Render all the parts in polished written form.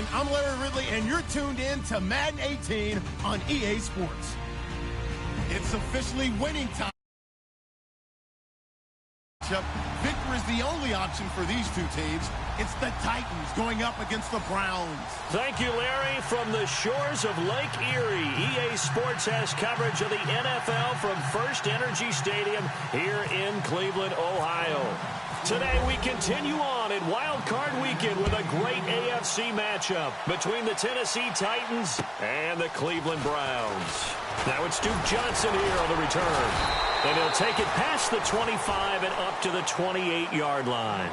everyone. I'm Larry Ridley, and you're tuned in to Madden 18 on EA Sports. It's officially winning time. Victory is the only option for these two teams. It's the Titans going up against the Browns. Thank you, Larry. From the shores of Lake Erie, EA Sports has coverage of the NFL from First Energy Stadium here in Cleveland, Ohio. Today we continue on in Wild Card Weekend with a great AFC matchup between the Tennessee Titans and the Cleveland Browns. Now it's Duke Johnson here on the return. And he'll take it past the 25 and up to the 28-yard line.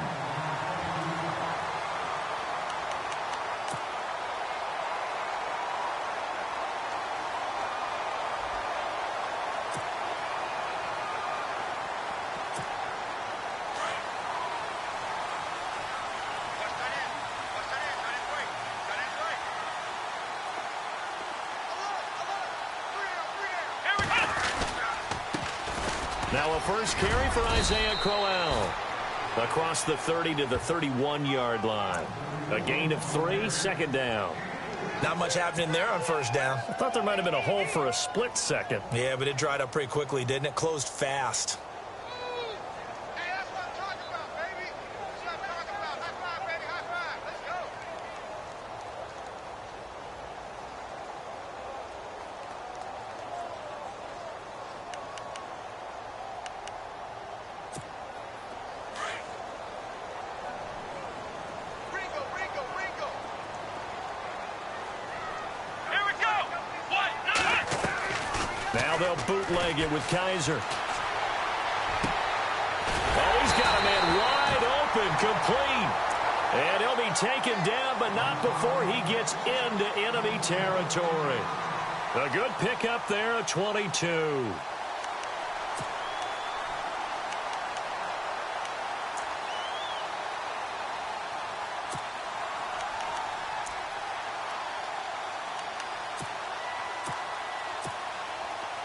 Now a first carry for Isaiah Crowell. Across the 30 to the 31-yard line. A gain of 3, second down. Not much happening there on first down. I thought there might have been a hole for a split second. Yeah, but it dried up pretty quickly, didn't it? Closed fast. Now they'll bootleg it with Kaiser. Oh, he's got a man wide open, complete. And he'll be taken down, but not before he gets into enemy territory. A good pickup there at 22.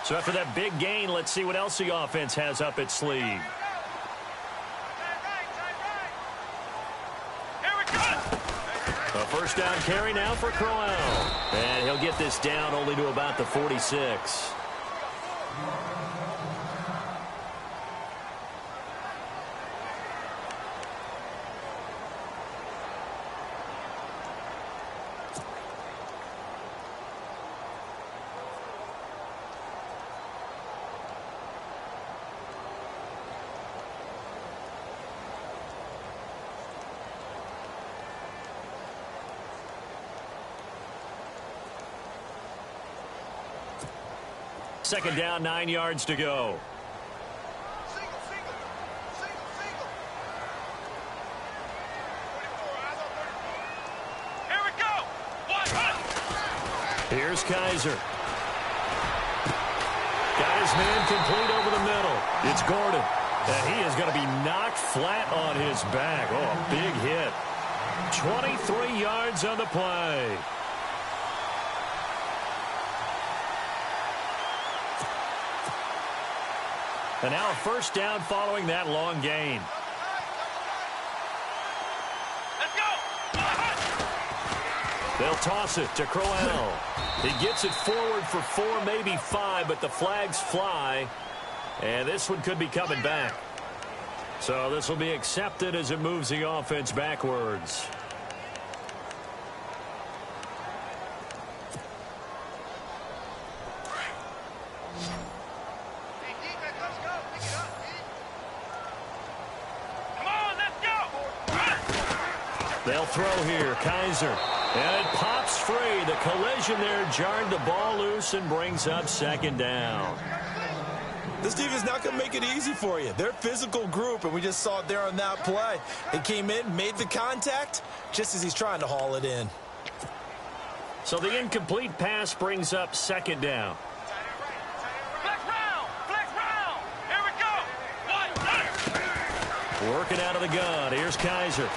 So after that big gain, let's see what else the offense has up its sleeve. A first down carry now for Crowell. And he'll get this down only to about the 46. Second down, 9 yards to go. Here we go. Here's Kaiser. Got his man complete over the middle. It's Gordon. And he is going to be knocked flat on his back. Oh, a big hit. 23 yards on the play. And now a first down following that long gain. Let's go. They'll toss it to Crowell. He gets it forward for 4, maybe 5, but the flags fly. And this one could be coming back. So this will be accepted as it moves the offense backwards. They'll throw here, Kaiser. And it pops free. The collision there jarred the ball loose and brings up second down. This team is not going to make it easy for you. They're a physical group, and we just saw it there on that play. They came in, made the contact, just as he's trying to haul it in. So the incomplete pass brings up second down. Flex round. Here we go. Working out of the gun. Here's Kaiser.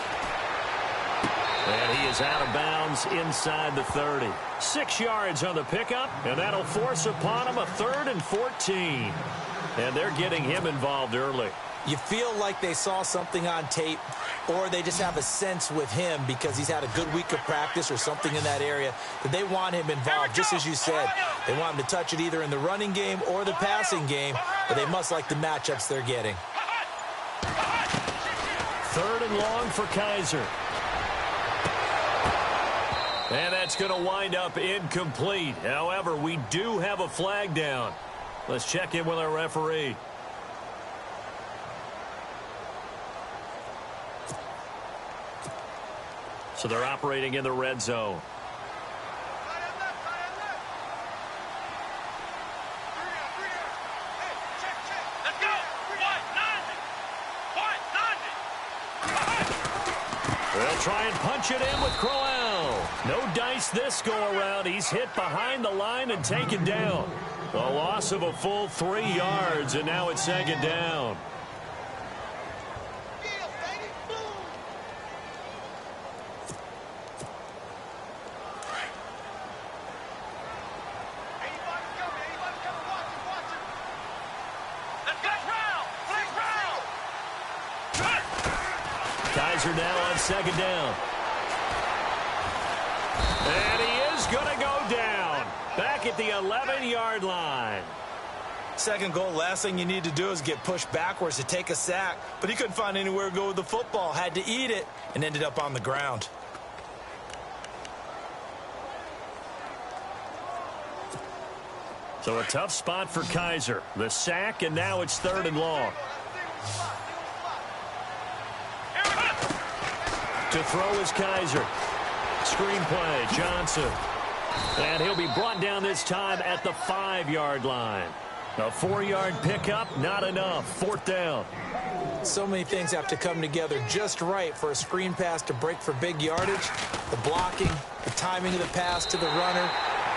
And he is out of bounds inside the 30. 6 yards on the pickup, and that'll force upon him a 3rd and 14. And they're getting him involved early. You feel like they saw something on tape, or they just have a sense with him because he's had a good week of practice or something in that area that they want him involved. Just as you said, they want him to touch it either in the running game or the passing game, but they must like the matchups they're getting. 3rd and long for Kaiser. And that's going to wind up incomplete. However, we do have a flag down. Let's check in with our referee. So they're operating in the red zone. Let's go. They'll try and punch it in with Crowell. No dice this go-around. He's hit behind the line and taken down. A loss of a full 3 yards, and now it's 2nd down. Kaiser now on 2nd down. And he is going to go down. Back at the 11-yard line. 2nd goal, last thing you need to do is get pushed backwards to take a sack. But he couldn't find anywhere to go with the football. Had to eat it and ended up on the ground. So a tough spot for Kaiser. The sack, and now it's 3rd and long. To throw is Kaiser. Screenplay, Johnson. And he'll be brought down this time at the 5-yard line. A 4-yard pickup, not enough. 4th down. So many things have to come together just right for a screen pass to break for big yardage. The blocking, the timing of the pass to the runner,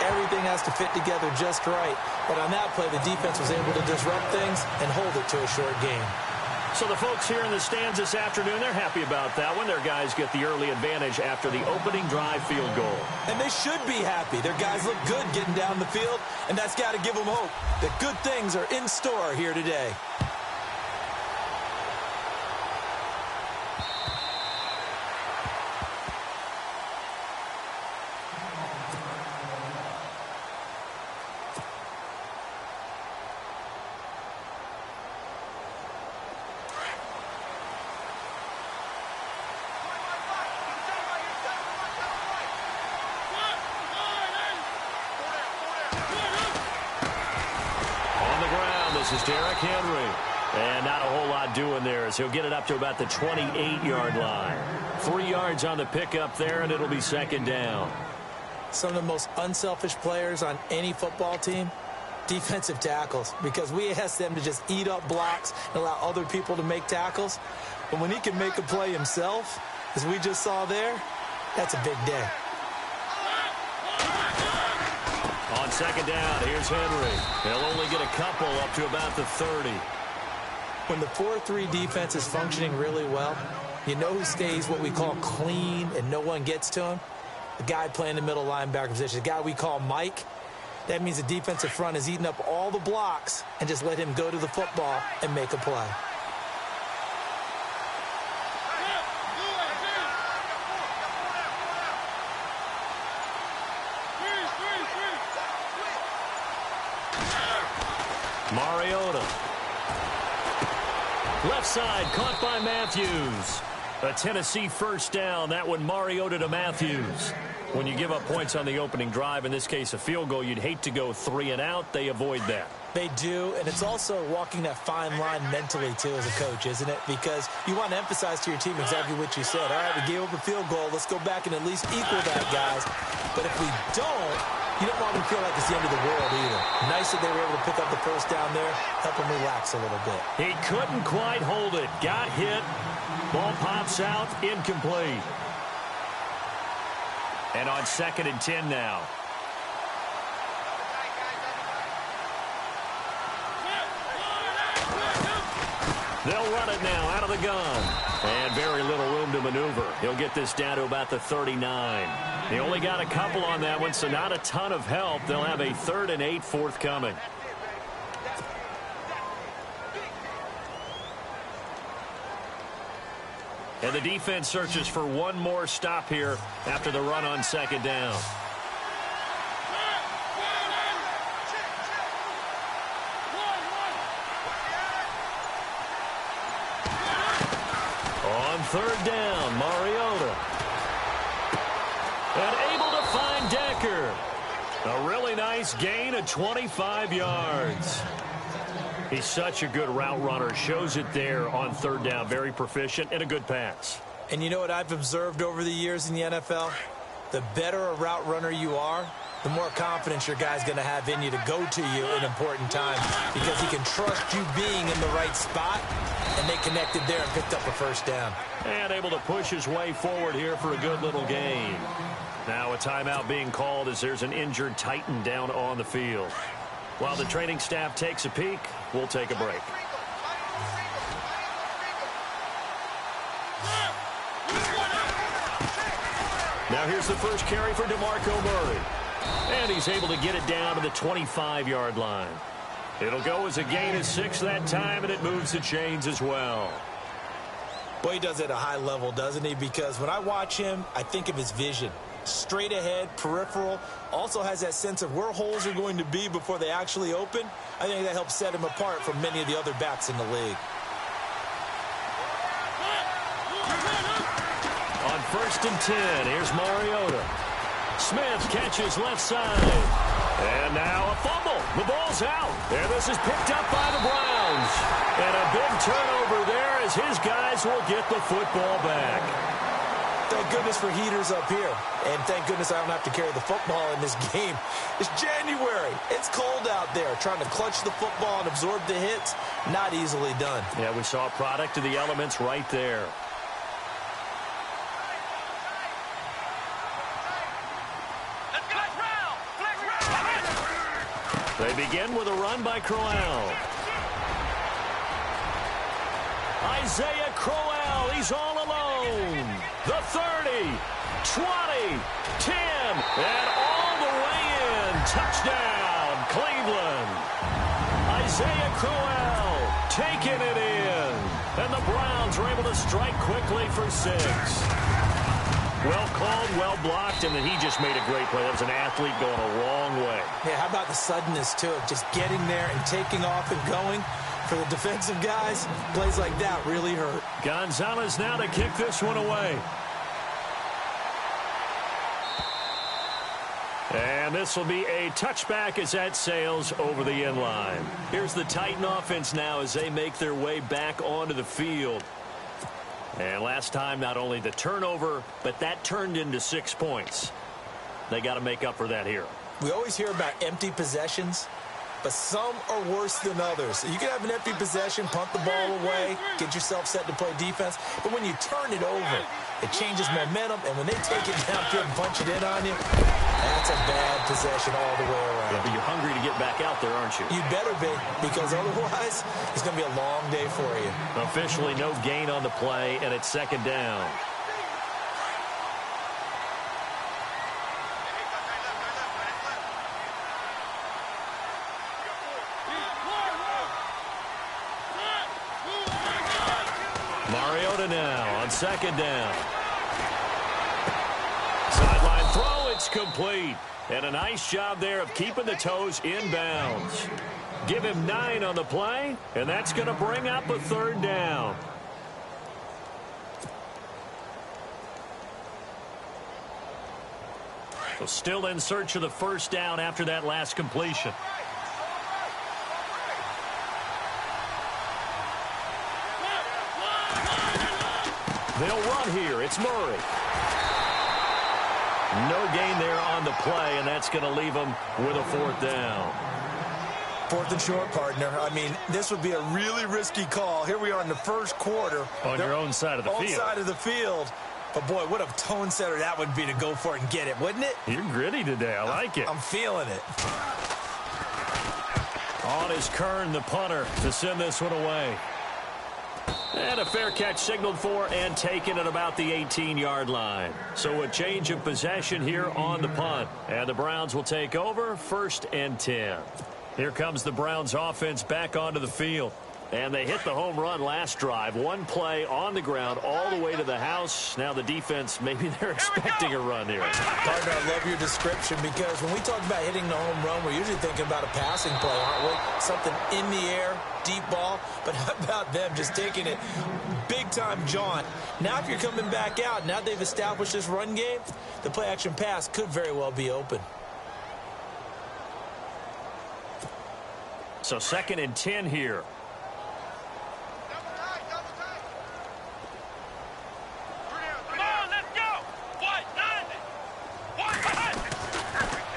everything has to fit together just right. But on that play, the defense was able to disrupt things and hold it to a short game. So the folks here in the stands this afternoon, they're happy about that one. Their guys get the early advantage after the opening drive field goal. And they should be happy. Their guys look good getting down the field, and that's got to give them hope that good things are in store here today. This is Derrick Henry. And not a whole lot doing there as he'll get it up to about the 28-yard line. 3 yards on the pickup there, and it'll be 2nd down. Some of the most unselfish players on any football team, defensive tackles, because we ask them to just eat up blocks and allow other people to make tackles. But when he can make a play himself, as we just saw there, that's a big day. On 2nd down, here's Henry. He'll only get a couple up to about the 30. When the 4-3 defense is functioning really well, you know who stays what we call clean and no one gets to him? The guy playing the middle linebacker position, the guy we call Mike. That means the defensive front is eating up all the blocks and just let him go to the football and make a play. Mariota. Left side, caught by Matthews. A Tennessee 1st down. That one, Mariota to Matthews. When you give up points on the opening drive, in this case a field goal, you'd hate to go 3 and out. They avoid that. They do, and it's also walking that fine line mentally, too, as a coach, isn't it? Because you want to emphasize to your team exactly what you said. All right, we gave up a field goal. Let's go back and at least equal that, guys. But if we don't, you don't want them to feel like it's the end of the world either. Nice that they were able to pick up the 1st down there, help them relax a little bit. He couldn't quite hold it. Got hit. Ball pops out, incomplete. And on 2nd and 10 now. They'll run it now out of the gun. And very little room to maneuver. He'll get this down to about the 39. They only got a couple on that one, so not a ton of help. They'll have a 3rd and 8 forthcoming. And the defense searches for one more stop here after the run on second down. On third down, Mariota. And able to find Decker. A really nice gain of 25 yards. He's such a good route runner. Shows it there on third down. Very proficient and a good pass. And you know what I've observed over the years in the NFL? The better a route runner you are, the more confidence your guy's going to have in you to go to you in important times because he can trust you being in the right spot, and they connected there and picked up a first down. And able to push his way forward here for a good little gain. Now a timeout being called as there's an injured Titan down on the field. While the training staff takes a peek, we'll take a break. Now here's the first carry for DeMarco Murray. And he's able to get it down to the 25-yard line. It'll go as a gain of 6 that time, and it moves the chains as well. Boy, he does it at a high level, doesn't he? Because when I watch him, I think of his vision. Straight ahead, peripheral, also has that sense of where holes are going to be before they actually open. I think that helps set him apart from many of the other backs in the league. On first and 10, here's Mariota. Smith catches left side. And now a fumble. The ball's out. And this is picked up by the Browns. And a big turnover there as his guys will get the football back. Thank goodness for heaters up here. And thank goodness I don't have to carry the football in this game. It's January. It's cold out there. Trying to clutch the football and absorb the hits, not easily done. Yeah, we saw a product of the elements right there. They begin with a run by Crowell. Isaiah Crowell, he's all alone. The 30, 20, 10, and all the way in. Touchdown, Cleveland. Isaiah Crowell taking it in. And the Browns were able to strike quickly for 6. Well called, well blocked, and then he just made a great play. That was an athlete going a long way. Yeah, how about the suddenness to it? Just getting there and taking off and going. For the defensive guys, plays like that really hurt. Gonzalez now to kick this one away. And this will be a touchback as that sails over the end line. Here's the Titan offense now as they make their way back onto the field. And last time, not only the turnover, but that turned into 6 points. They got to make up for that here. We always hear about empty possessions, but some are worse than others. You can have an empty possession, punt the ball away, get yourself set to play defense. But when you turn it over, it changes momentum. And when they take it downfield and punch it in on you, that's a bad possession all the way around. Yeah, but you're hungry to get back out there, aren't you? You better be, because otherwise it's going to be a long day for you. Officially no gain on the play, and it's second down. Mariota now on second down. Sideline throw, it's complete. And a nice job there of keeping the toes in bounds. Give him 9 on the play, and that's going to bring up a third down. So still in search of the first down after that last completion. They'll run here. It's Murray. No gain there on the play, and that's going to leave them with a fourth down. Fourth and short, partner. I mean, this would be a really risky call. Here we are in the first quarter. On your own side of the field. Own side of the field. But, boy, what a tone setter that would be to go for it and get it, wouldn't it? You're gritty today. I like it. I'm feeling it. On is Kern, the punter, to send this one away. And a fair catch signaled for and taken at about the 18-yard line. So a change of possession here on the punt. And the Browns will take over, 1st and 10. Here comes the Browns offense back onto the field. And they hit the home run last drive. One play on the ground all the way to the house. Now the defense, maybe they're expecting a run here. Partner, I love your description because when we talk about hitting the home run, we're usually thinking about a passing play, aren't we? Something in the air, deep ball. But how about them just taking it big-time jaunt? Now if you're coming back out, now they've established this run game, the play-action pass could very well be open. So 2nd and 10 here.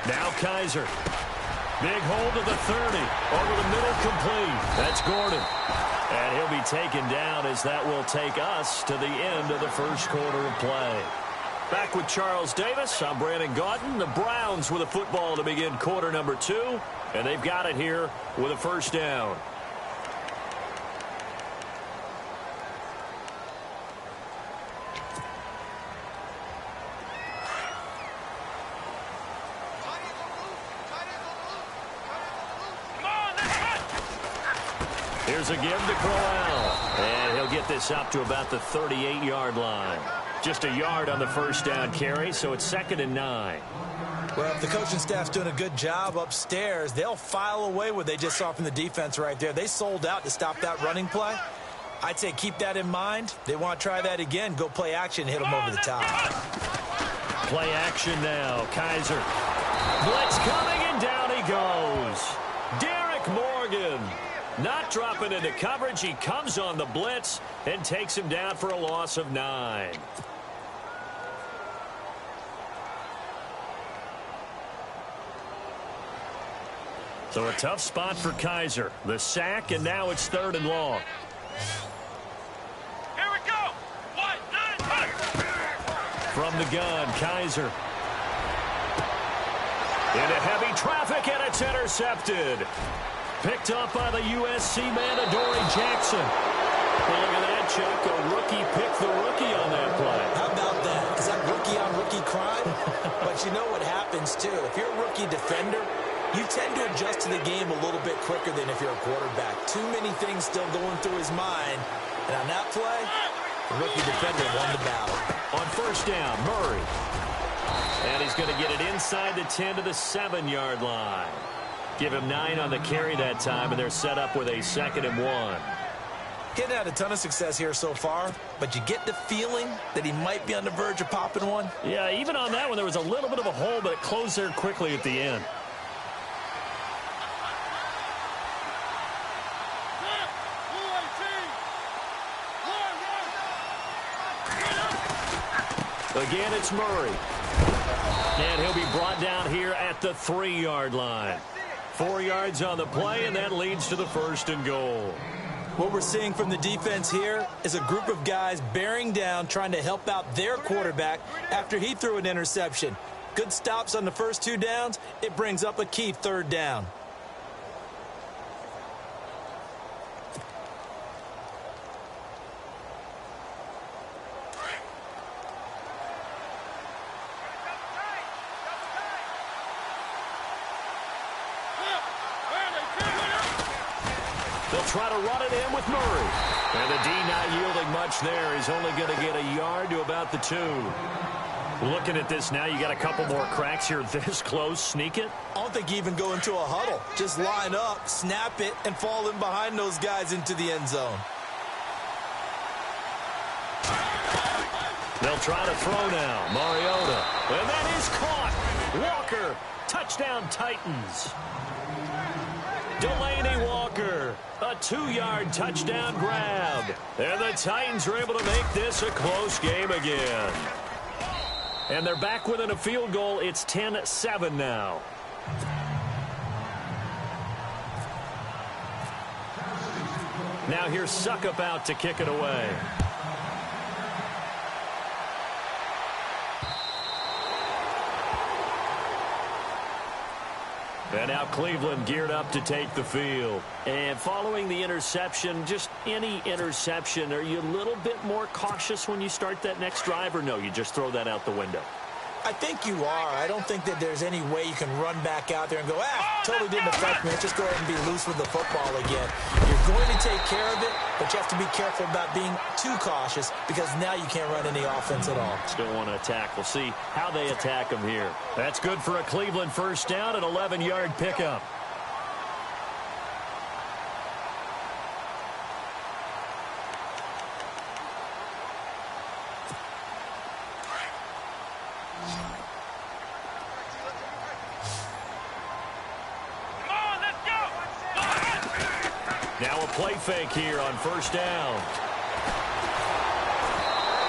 Now Kaiser. Big hold of the 30. Over the middle, complete. That's Gordon. And he'll be taken down as that will take us to the end of the first quarter of play. Back with Charles Davis, I'm Brandon Gaudin. The Browns with a football to begin quarter number 2. And they've got it here with a first down. Here's a give to Crowell. And he'll get this up to about the 38-yard line. Just a yard on the first down carry, so it's 2nd and 9. Well, if the coaching staff's doing a good job upstairs, they'll file away what they just saw from the defense right there. They sold out to stop that running play. I'd say keep that in mind. They want to try that again. Go play action, hit them over the top. Play action now. Kaiser. Blitz coming, and down he goes. Derek Morgan. Not dropping into coverage. He comes on the blitz and takes him down for a loss of 9. So a tough spot for Kaiser. The sack, and now it's 3rd and long. Here we go. 1, 9, 5. From the gun, Kaiser. Into heavy traffic, and it's intercepted. Picked up by the USC man, Adoree Jackson. Well, look at that, Chuck. A rookie picked the rookie on that play. How about that? Is that rookie-on-rookie crime? But you know what happens, too. If you're a rookie defender, you tend to adjust to the game a little bit quicker than if you're a quarterback. Too many things still going through his mind. And on that play, the rookie defender won the battle. On first down, Murray. And he's going to get it inside the 10 to the 7-yard line. Give him 9 on the carry that time, and they're set up with a 2nd and 1. Getting had a ton of success here so far, but you get the feeling that he might be on the verge of popping one. Yeah, even on that one, there was a little bit of a hole, but it closed there quickly at the end. Again, it's Murray. And he'll be brought down here at the 3-yard line. 4 yards on the play, and that leads to the 1st and goal. What we're seeing from the defense here is a group of guys bearing down, trying to help out their quarterback after he threw an interception. Good stops on the first 2 downs. It brings up a key 3rd down. They'll try to run it in with Murray. And the D not yielding much there. He's only going to get a yard to about the 2. Looking at this now, you got a couple more cracks here this close. Sneak it. I don't think you even go into a huddle. Just line up, snap it, and fall in behind those guys into the end zone. They'll try to throw now. Mariota. And that is caught. Walker. Touchdown, Titans. Delaney Walker. A 2-yard touchdown grab. And the Titans are able to make this a close game again. And they're back within a field goal. It's 10-7 now. Now here's Suckup out to kick it away. And now Cleveland geared up to take the field. And following the interception, just any interception, are you a little bit more cautious when you start that next drive, or no, you just throw that out the window? I think you are. I don't think that there's any way you can run back out there and go, totally didn't affect me. Let's just go ahead and be loose with the football again. You're going to take care of it, but you have to be careful about being too cautious because now you can't run any offense at all. Still want to attack. We'll see how they attack them here. That's good for a Cleveland first down, an 11-yard pickup. Now a play fake here on first down.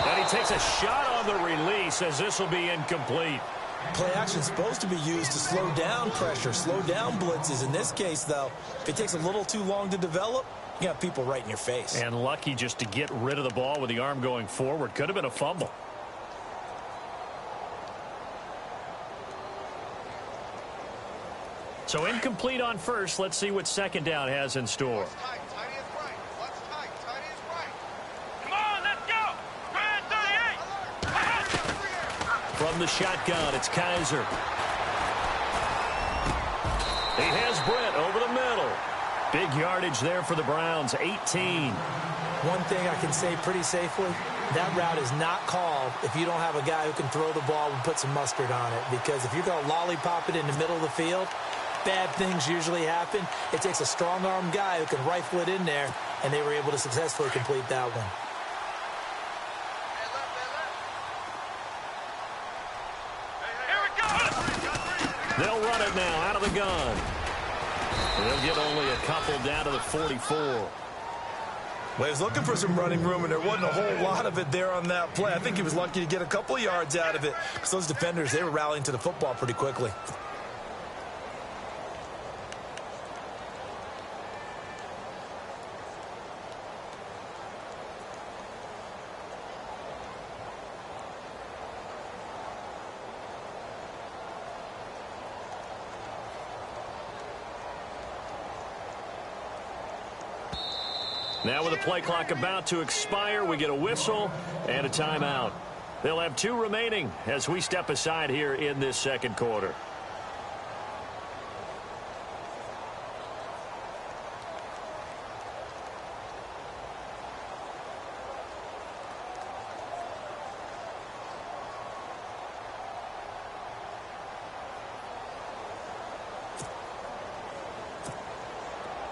And he takes a shot on the release as this will be incomplete. Play action is supposed to be used to slow down pressure, slow down blitzes. In this case, though, if it takes a little too long to develop, you got people right in your face. And lucky just to get rid of the ball with the arm going forward. Could have been a fumble. So incomplete on first. Let's see what second down has in store. From the shotgun, it's Kaiser. He has Britt over the middle. Big yardage there for the Browns, 18. One thing I can say pretty safely, that route is not called if you don't have a guy who can throw the ball and put some mustard on it. Because if you're going to lollipop it in the middle of the field, bad things usually happen. It takes a strong-arm guy who can rifle it in there, and they were able to successfully complete that one. They'll run it now out of the gun. They'll get only a couple down to the 44. Well, he was looking for some running room, and there wasn't a whole lot of it there on that play. I think he was lucky to get a couple yards out of it because those defenders, they were rallying to the football pretty quickly. Now with the play clock about to expire, we get a whistle and a timeout. They'll have 2 remaining as we step aside here in this second quarter.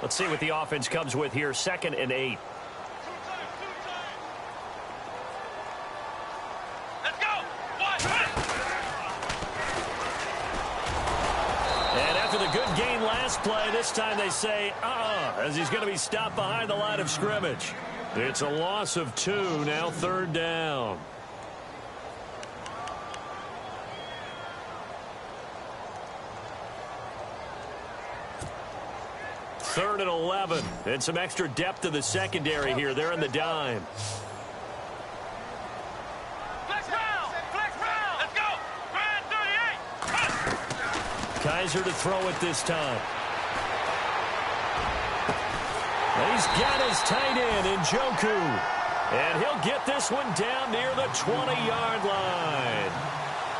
Let's see what the offense comes with here. 2nd and 8. Let's go. And after the good gain last play, this time they say, as he's going to be stopped behind the line of scrimmage. It's a loss of 2, now 3rd down. Third and 11. And some extra depth to the secondary here. They're in the dime. Flex round. Let's go. Brand 38. Kaiser to throw it this time. And he's got his tight end in Njoku. And he'll get this one down near the 20-yard line.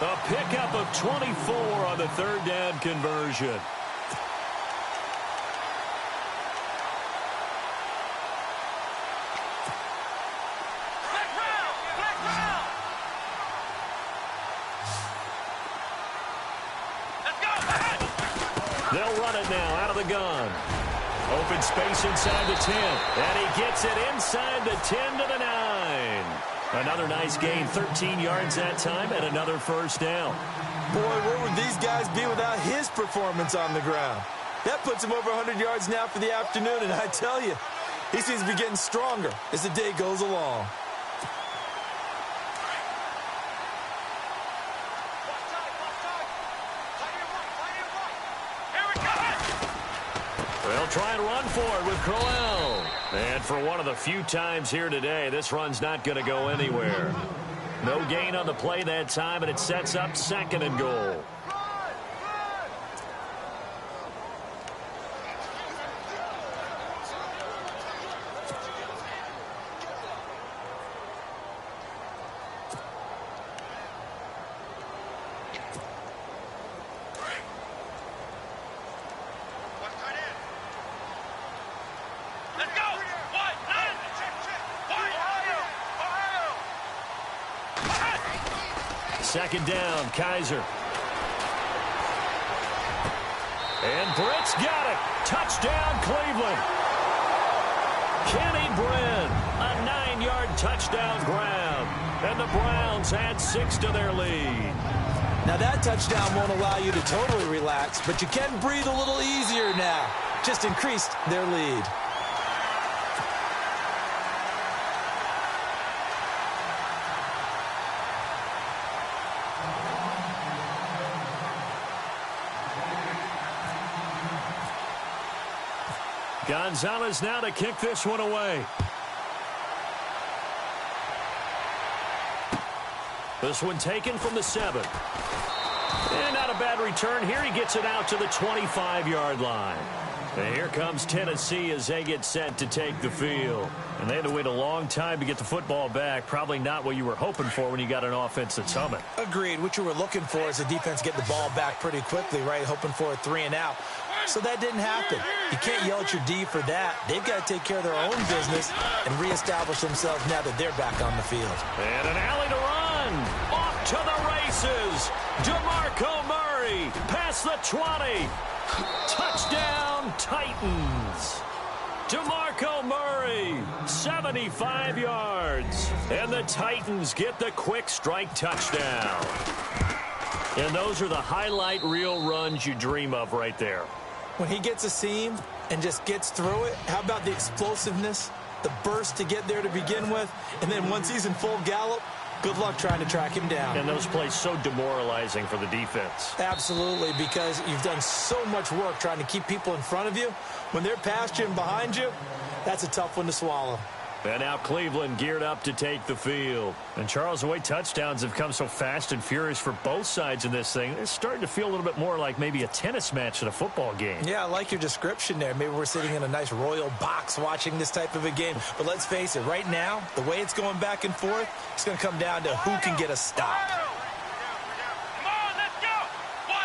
A pickup of 24 on the 3rd down conversion. They'll run it now out of the gun. Open space inside the 10. And he gets it inside the 10 to the 9. Another nice gain, 13 yards that time, and another first down. Boy, where would these guys be without his performance on the ground? That puts him over 100 yards now for the afternoon, and I tell you, he seems to be getting stronger as the day goes along. They'll try and run for it with Crowell. And for one of the few times here today, this run's not going to go anywhere. No gain on the play that time, and it sets up 2nd and goal. second down, Kaiser. And Britt's got it. Touchdown, Cleveland. Kenny Brent, a 9-yard touchdown grab. And the Browns add 6 to their lead. Now that touchdown won't allow you to totally relax, but you can breathe a little easier now. Just increased their lead. Gonzalez now to kick this one away. This one taken from the 7. And not a bad return here. He gets it out to the 25-yard line. And here comes Tennessee as they get set to take the field. And they had to wait a long time to get the football back. Probably not what you were hoping for when you got an offense that's humming. Agreed. What you were looking for is the defense getting the ball back pretty quickly, right? Hoping for a 3-and-out. So that didn't happen. You can't yell at your D for that. They've got to take care of their own business and reestablish themselves now that they're back on the field. And an alley to run. Off to the races. DeMarco Murray past the 20. Touchdown, Titans. DeMarco Murray, 75 yards. And the Titans get the quick strike touchdown. And those are the highlight reel runs you dream of right there. When he gets a seam and just gets through it, how about the explosiveness, the burst to get there to begin with, and then once he's in full gallop, good luck trying to track him down. And those plays so demoralizing for the defense. Absolutely, because you've done so much work trying to keep people in front of you. When they're past you and behind you, that's a tough one to swallow. And now Cleveland geared up to take the field. And Charles, the way touchdowns have come so fast and furious for both sides in this thing, it's starting to feel a little bit more like maybe a tennis match than a football game. Yeah, I like your description there. Maybe we're sitting in a nice royal box watching this type of a game. But let's face it, right now, the way it's going back and forth, it's going to come down to who can get a stop. Come on, let's go. 1,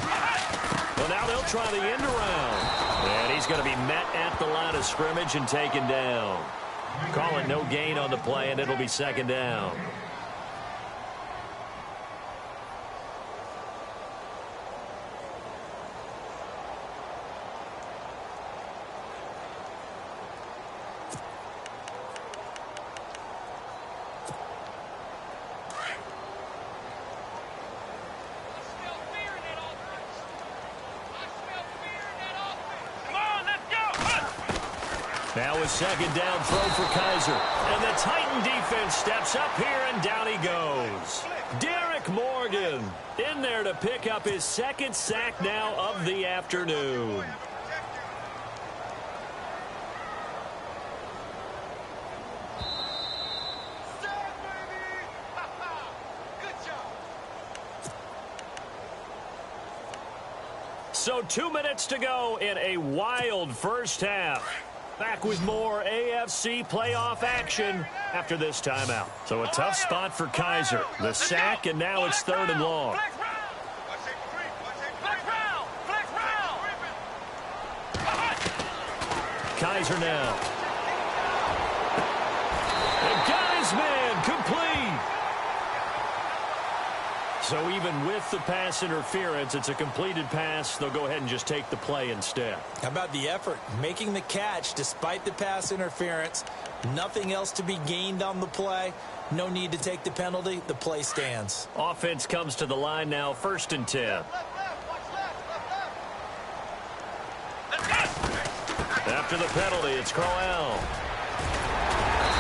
9. Well, now they'll try the end around. And he's going to be met at the line of scrimmage and taken down. Call it no gain on the play, and it'll be second down. Now a second down throw for Kaiser. And the Titan defense steps up here, and down he goes. Derek Morgan in there to pick up his second sack now of the afternoon. So 2 minutes to go in a wild first half. Back with more AFC playoff action after this timeout. So a tough spot for Kaiser. The sack, and now it's 3rd and long. Kaiser now. And got his man complete. So even with the pass interference, it's a completed pass. They'll go ahead and just take the play instead. How about the effort? Making the catch despite the pass interference. Nothing else to be gained on the play. No need to take the penalty. The play stands. Offense comes to the line now, 1st and 10. After the penalty, it's Crowell.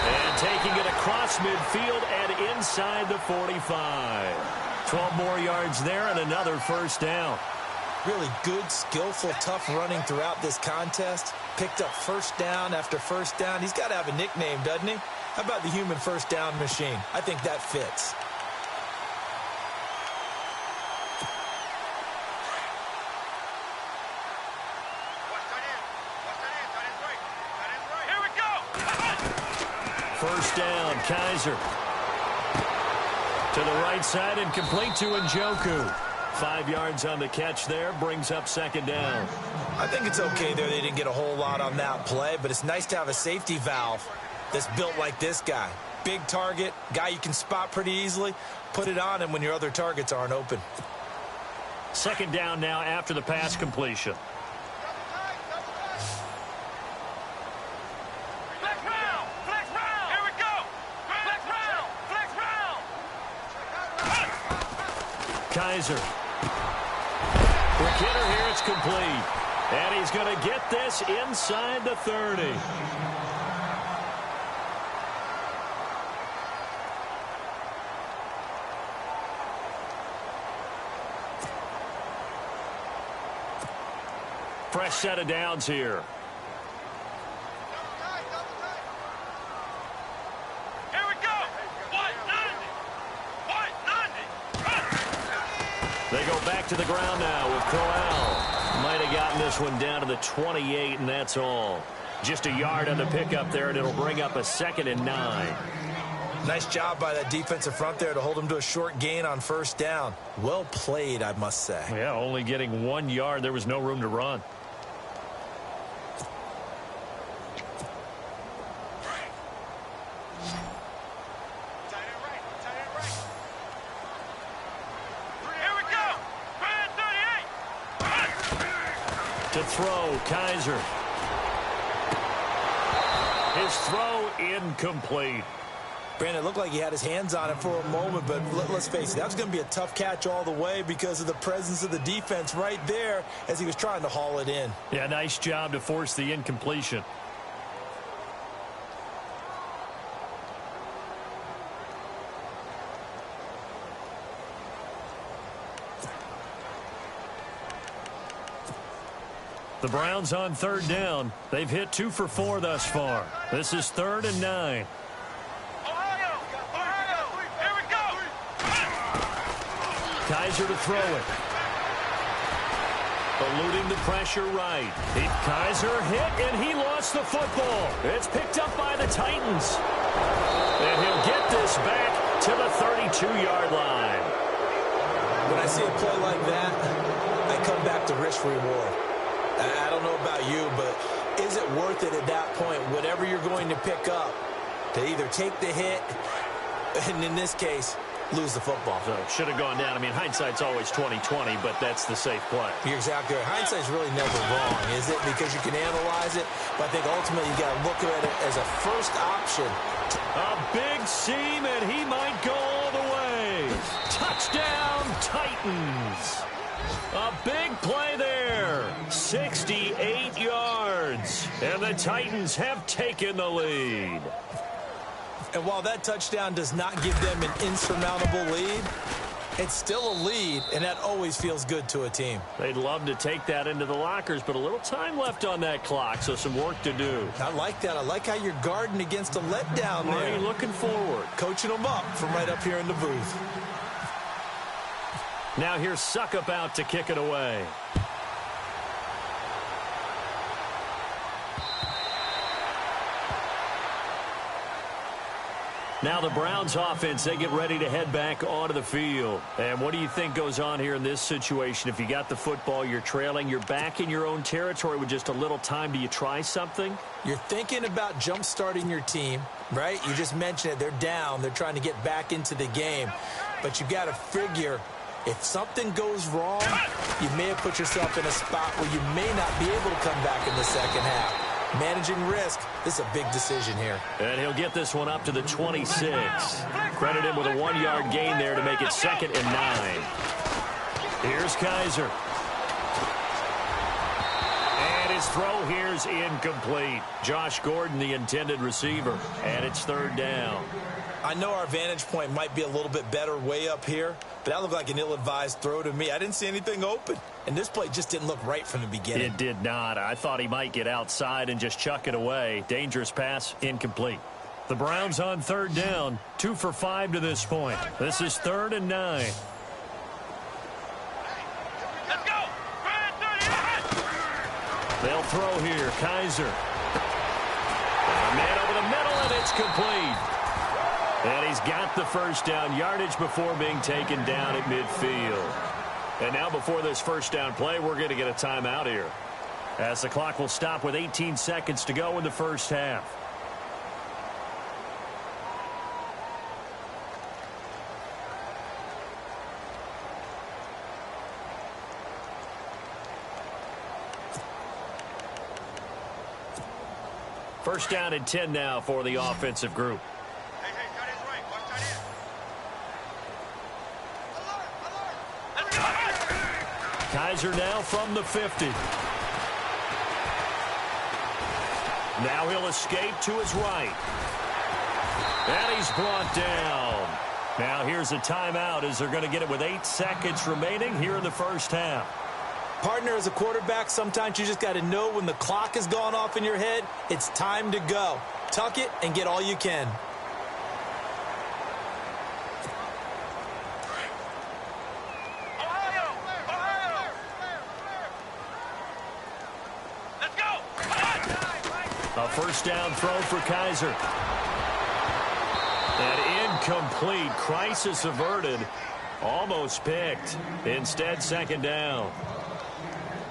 And taking it across midfield and inside the 45. 12 more yards there and another first down. Really good, skillful, tough running throughout this contest. Picked up first down after first down. He's got to have a nickname, doesn't he? How about the human first down machine? I think that fits. Here we go. First down, Kaiser. To the right side and complete to Njoku. 5 yards on the catch there, brings up second down. I think it's okay there. They didn't get a whole lot on that play, but it's nice to have a safety valve that's built like this guy. big target, guy you can spot pretty easily. Put it on him when your other targets aren't open. Second down now after the pass completion. Flex round! Flex round! Here we go! Flex round! Flex round! Kaiser. Kidder here, it's complete. And he's going to get this inside the 30. Fresh set of downs here. Here we go! 190! 190! They go back to the ground now with Corral. Might have gotten this one down to the 28, and that's all. Just a yard on the pickup there, and it'll bring up a 2nd and 9. Nice job by that defensive front there to hold him to a short gain on first down. Well played, I must say. Yeah, only getting 1 yard. There was no room to run. Here we go! 38! To throw, Kaiser. His throw incomplete. Brandon, it looked like he had his hands on it for a moment, but let's face it, that was going to be a tough catch all the way because of the presence of the defense right there as he was trying to haul it in. Yeah, nice job to force the incompletion. The Browns on third down. They've hit 2 for 4 thus far. This is 3rd and 9. Ohio! Ohio! Here we go! Kaiser to throw it. Eluding the pressure right. Kaiser hit, and he lost the football. It's picked up by the Titans. And he'll get this back to the 32-yard line. When I see a play like that, I come back to risk reward. I don't know about you, but is it worth it at that point, whatever you're going to pick up, to either take the hit, and in this case, lose the football? So it should have gone down. I mean, hindsight's always 20/20, but that's the safe play. You're exactly right. Hindsight's really never wrong, is it? Because you can analyze it, but I think ultimately you got to look at it as a first option. A big seam, and he might go all the way. Touchdown, Titans. A big play there. 68 yards. And the Titans have taken the lead. And while that touchdown does not give them an insurmountable lead, it's still a lead, and that always feels good to a team. They'd love to take that into the lockers, but a little time left on that clock, so some work to do. I like that. I like how you're guarding against a letdown there. Marty looking forward. Coaching them up from right up here in the booth. Now here's Suckup out to kick it away. Now the Browns offense, they get ready to head back onto the field. And what do you think goes on here in this situation? If you got the football, you're trailing, you're back in your own territory with just a little time. Do you try something? You're thinking about jump-starting your team, right? You just mentioned it. They're down. They're trying to get back into the game. But you got to figure, if something goes wrong, you may have put yourself in a spot where you may not be able to come back in the second half. Managing risk, this is a big decision here. And he'll get this one up to the 26. Credit him with a 1-yard gain there to make it 2nd and 9. Here's Kaiser. And his throw here's incomplete. Josh Gordon, the intended receiver. And it's 3rd down. I know our vantage point might be a little bit better way up here, but that looked like an ill-advised throw to me. I didn't see anything open, and this play just didn't look right from the beginning. It did not. I thought he might get outside and just chuck it away. Dangerous pass, incomplete. The Browns on 3rd down, 2 for 5 to this point. This is 3rd and 9. Let's go! 38! They'll throw here. Kaiser. A man over the middle, and it's complete. And he's got the first down yardage before being taken down at midfield. And now before this first down play, we're going to get a timeout here, as the clock will stop with 18 seconds to go in the first half. First down and 10 now for the offensive group. Kaiser now from the 50. Now he'll escape to his right. And he's brought down. Now here's a timeout as they're going to get it with 8 seconds remaining here in the first half. Partner, as a quarterback, sometimes you just got to know when the clock has gone off in your head, it's time to go. Tuck it and get all you can. A first down throw for Kaiser. An incomplete. Crisis averted. Almost picked. Instead, second down.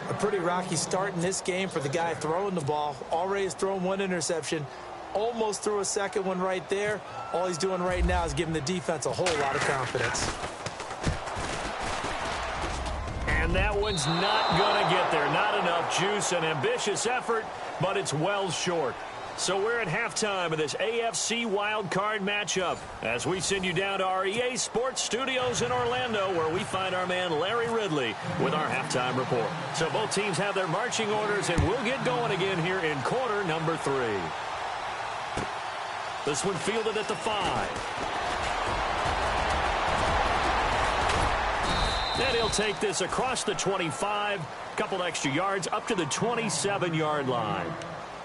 A pretty rocky start in this game for the guy throwing the ball. Already has thrown 1 interception. Almost threw a second one right there. All he's doing right now is giving the defense a whole lot of confidence. And that one's not going to get there. Not enough juice. An ambitious effort, but it's well short. So we're at halftime of this AFC wildcard matchup as we send you down to our EA Sports Studios in Orlando, where we find our man Larry Ridley with our halftime report. So both teams have their marching orders, and we'll get going again here in quarter number 3. This one fielded at the 5. And he'll take this across the 25, couple extra yards up to the 27-yard line.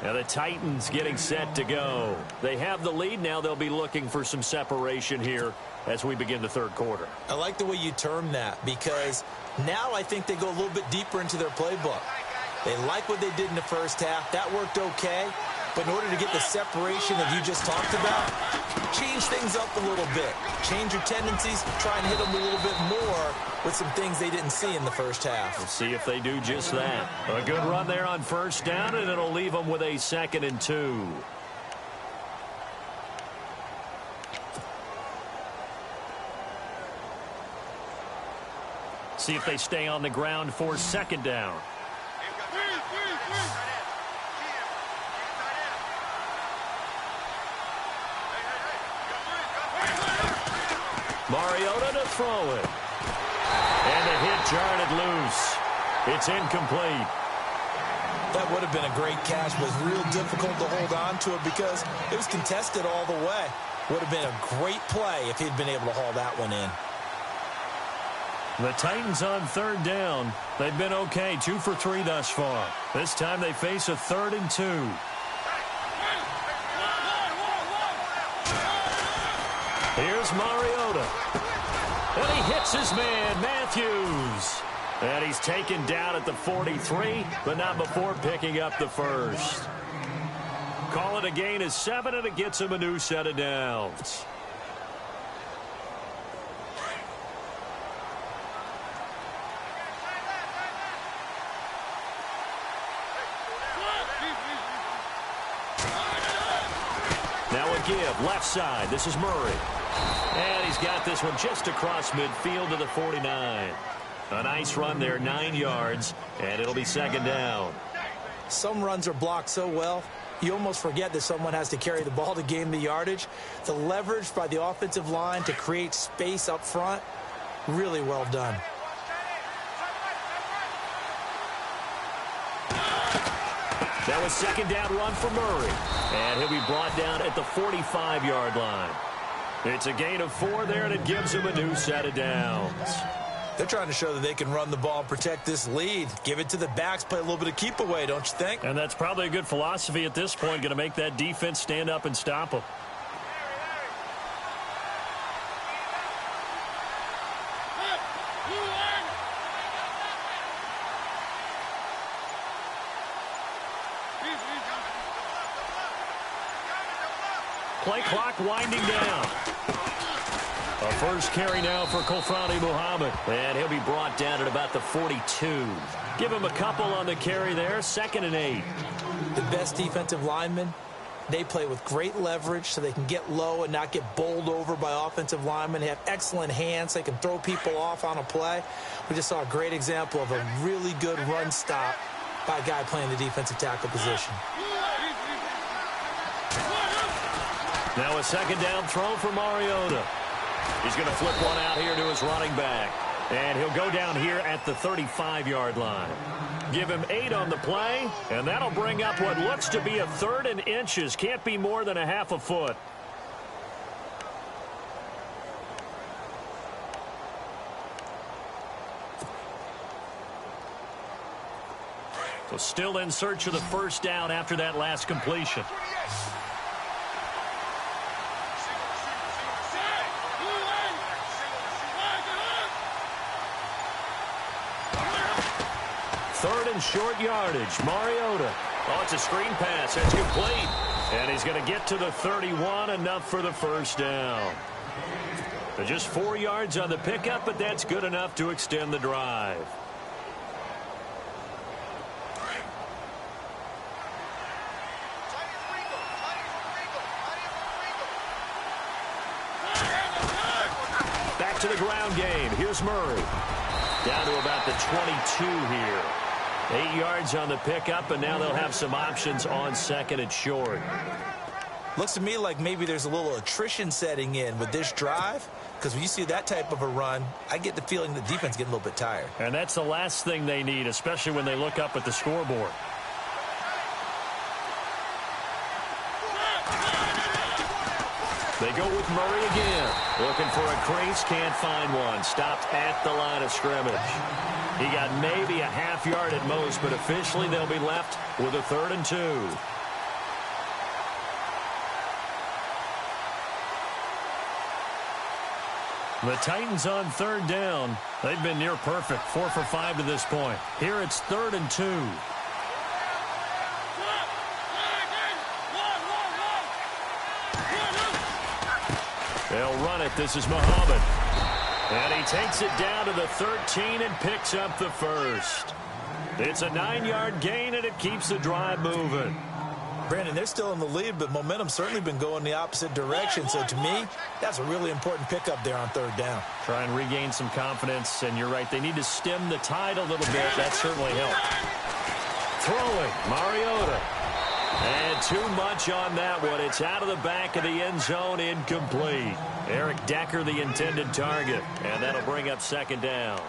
Now the Titans getting set to go. They have the lead. Now they'll be looking for some separation here as we begin the third quarter. I like the way you term that, because now I think they go a little bit deeper into their playbook. They like what they did in the first half. That worked okay. But in order to get the separation that you just talked about, change things up a little bit. Change your tendencies. Try and hit them a little bit more with some things they didn't see in the first half. We'll see if they do just that. A good run there on first down, and it'll leave them with a 2nd and 2. See if they stay on the ground for second down. Mariota to throw it. And the hit jarred it loose. It's incomplete. That would have been a great catch, but it was real difficult to hold on to it because it was contested all the way. Would have been a great play if he'd been able to haul that one in. The Titans on third down. They've been okay, 2 for 3 thus far. This time they face a 3rd and 2. Here's Mariota. And he hits his man, Matthews. And he's taken down at the 43, but not before picking up the first. Call it a gain of 7, and it gets him a new set of downs. Now a give, left side. This is Murray. And he's got this one just across midfield to the 49. A nice run there, 9 yards, and it'll be second down. Some runs are blocked so well, you almost forget that someone has to carry the ball to gain the yardage. The leverage by the offensive line to create space up front, really well done. That was second down run for Murray. And he'll be brought down at the 45-yard line. It's a gain of 4 there, and it gives him a new set of downs. They're trying to show that they can run the ball and protect this lead. Give it to the backs, play a little bit of keep away, don't you think? And that's probably a good philosophy at this point, going to make that defense stand up and stop them. Play clock winding down. A first carry now for Kofrani Muhammad. And he'll be brought down at about the 42. Give him a couple on the carry there. 2nd and 8. The best defensive linemen, they play with great leverage so they can get low and not get bowled over by offensive linemen. They have excellent hands. They can throw people off on a play. We just saw a great example of a really good run stop by a guy playing the defensive tackle position. Now a second down throw for Mariota. He's going to flip one out here to his running back. And he'll go down here at the 35-yard line. Give him 8 on the play, and that'll bring up what looks to be a 3rd and inches. Can't be more than a half a foot. So still in search of the first down after that last completion. Third and short yardage. Mariota. Oh, it's a screen pass. It's complete. And he's going to get to the 31, enough for the first down. So just 4 yards on the pickup, but that's good enough to extend the drive. Back to the ground game. Here's Murray. Down to about the 22 here. 8 yards on the pickup, and now they'll have some options on second and short. Looks to me like maybe there's a little attrition setting in with this drive, because when you see that type of a run, I get the feeling the defense getting a little bit tired. And that's the last thing they need, especially when they look up at the scoreboard. They go with Murray again. Looking for a crease, can't find one. Stopped at the line of scrimmage. He got maybe a half yard at most, but officially they'll be left with a 3rd and 2. The Titans on 3rd down. They've been near perfect, 4 for 5 to this point. Here it's 3rd and 2. They'll run it. This is Muhammad. And he takes it down to the 13 and picks up the first. It's a 9-yard gain, and it keeps the drive moving. Brandon, they're still in the lead, but momentum's certainly been going the opposite direction. So to me, that's a really important pickup there on 3rd down. Try and regain some confidence, and you're right. They need to stem the tide a little bit. That certainly helped. Throwing, Mariota. And too much on that one. It's out of the back of the end zone, incomplete. Eric Decker, the intended target, and that'll bring up 2nd down.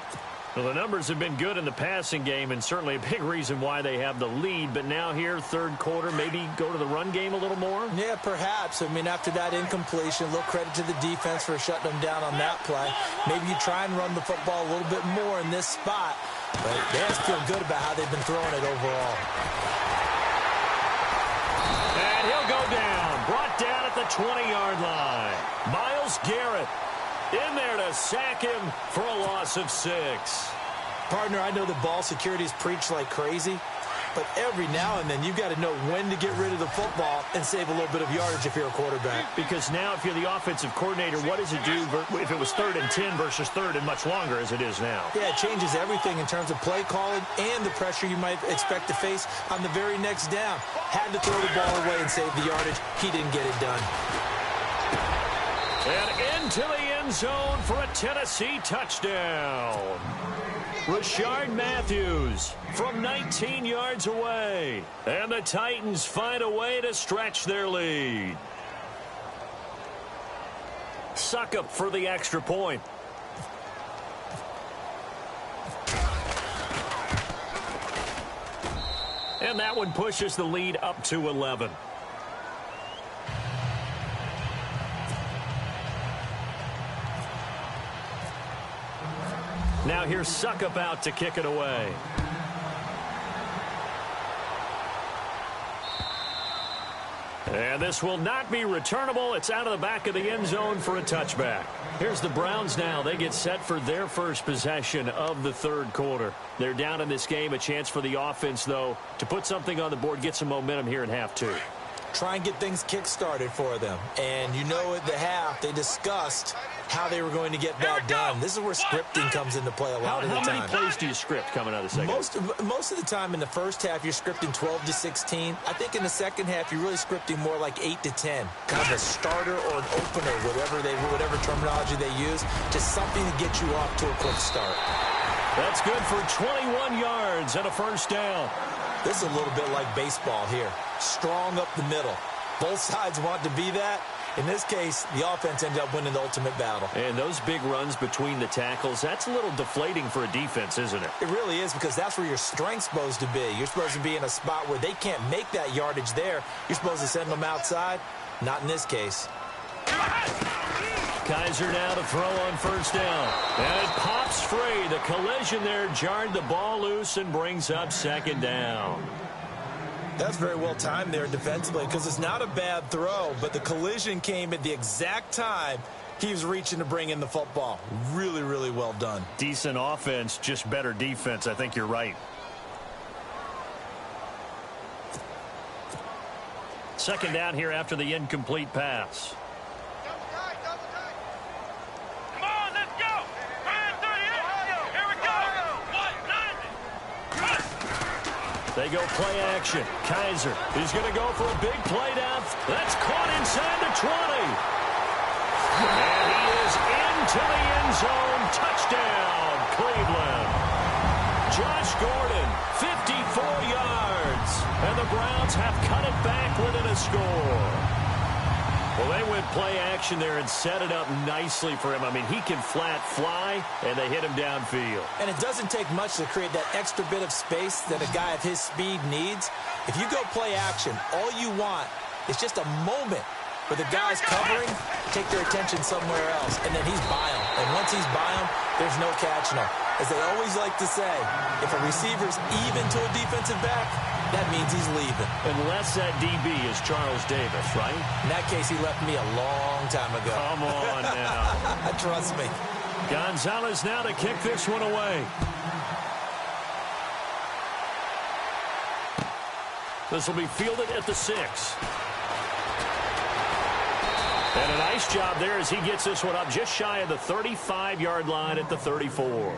Well, the numbers have been good in the passing game, and certainly a big reason why they have the lead. But now here, 3rd quarter, maybe go to the run game a little more? Yeah, perhaps. I mean, after that incompletion, a little credit to the defense for shutting them down on that play. Maybe you try and run the football a little bit more in this spot. But they have to feel good about how they've been throwing it overall. And he'll go down. Brought down at the 20-yard line. Myles Garrett in there to sack him for a loss of 6. Partner, I know the ball security is preached like crazy, but every now and then you've got to know when to get rid of the football and save a little bit of yardage if you're a quarterback. Because now if you're the offensive coordinator, what does it do if it was 3rd and 10 versus 3rd and much longer as it is now? Yeah, it changes everything in terms of play calling and the pressure you might expect to face on the very next down. Had to throw the ball away and save the yardage. He didn't get it done. And into the end zone for a Tennessee touchdown. Rashard Matthews from 19 yards away. And the Titans find a way to stretch their lead. Suckup for the extra point. And that one pushes the lead up to 11. Now here's Suckup out to kick it away. And this will not be returnable. It's out of the back of the end zone for a touchback. Here's the Browns now. They get set for their first possession of the 3rd quarter. They're down in this game. A chance for the offense, though, to put something on the board, get some momentum here in half 2. Try and get things kick-started for them. And you know at the half, they discussed how they were going to get that done. This is where scripting comes into play a lot of the time. How many plays do you script coming out of the second? Most of the time in the first half, you're scripting 12 to 16. I think in the second half, you're really scripting more like 8 to 10. Kind of a starter or an opener, whatever terminology they use, just something to get you off to a quick start. That's good for 21 yards and a first down. This is a little bit like baseball here. Strong up the middle. Both sides want to be that. In this case, the offense ended up winning the ultimate battle. And those big runs between the tackles, that's a little deflating for a defense, isn't it? It really is, because that's where your strength's supposed to be. You're supposed to be in a spot where they can't make that yardage there. You're supposed to send them outside. Not in this case. Kaiser now to throw on first down. And it pops free. The collision there jarred the ball loose and brings up second down. That's very well timed there defensively, because it's not a bad throw, but the collision came at the exact time he was reaching to bring in the football. Really, really well done. Decent offense, just better defense. I think you're right. Second down here after the incomplete pass. Come on, let's go. 38. Here we go. They go play action. Kaiser is going to go for a big play down. That's caught inside the 20. And he is into the end zone. Touchdown, Cleveland. Josh Gordon, 54 yards. And the Browns have cut it back within a score. Well, they went play action there and set it up nicely for him. I mean, he can flat fly, and they hit him downfield. And it doesn't take much to create that extra bit of space that a guy of his speed needs. If you go play action, all you want is just a moment where the guy's covering, take their attention somewhere else, and then he's by him. And once he's by him, there's no catching him. As they always like to say, if a receiver's even to a defensive back, that means he's leaving. Unless that DB is Charles Davis, right? In that case, he left me a long time ago. Come on now. Trust me. Gonzalez now to kick this one away. This will be fielded at the 6. And a nice job there as he gets this one up just shy of the 35-yard line at the 34.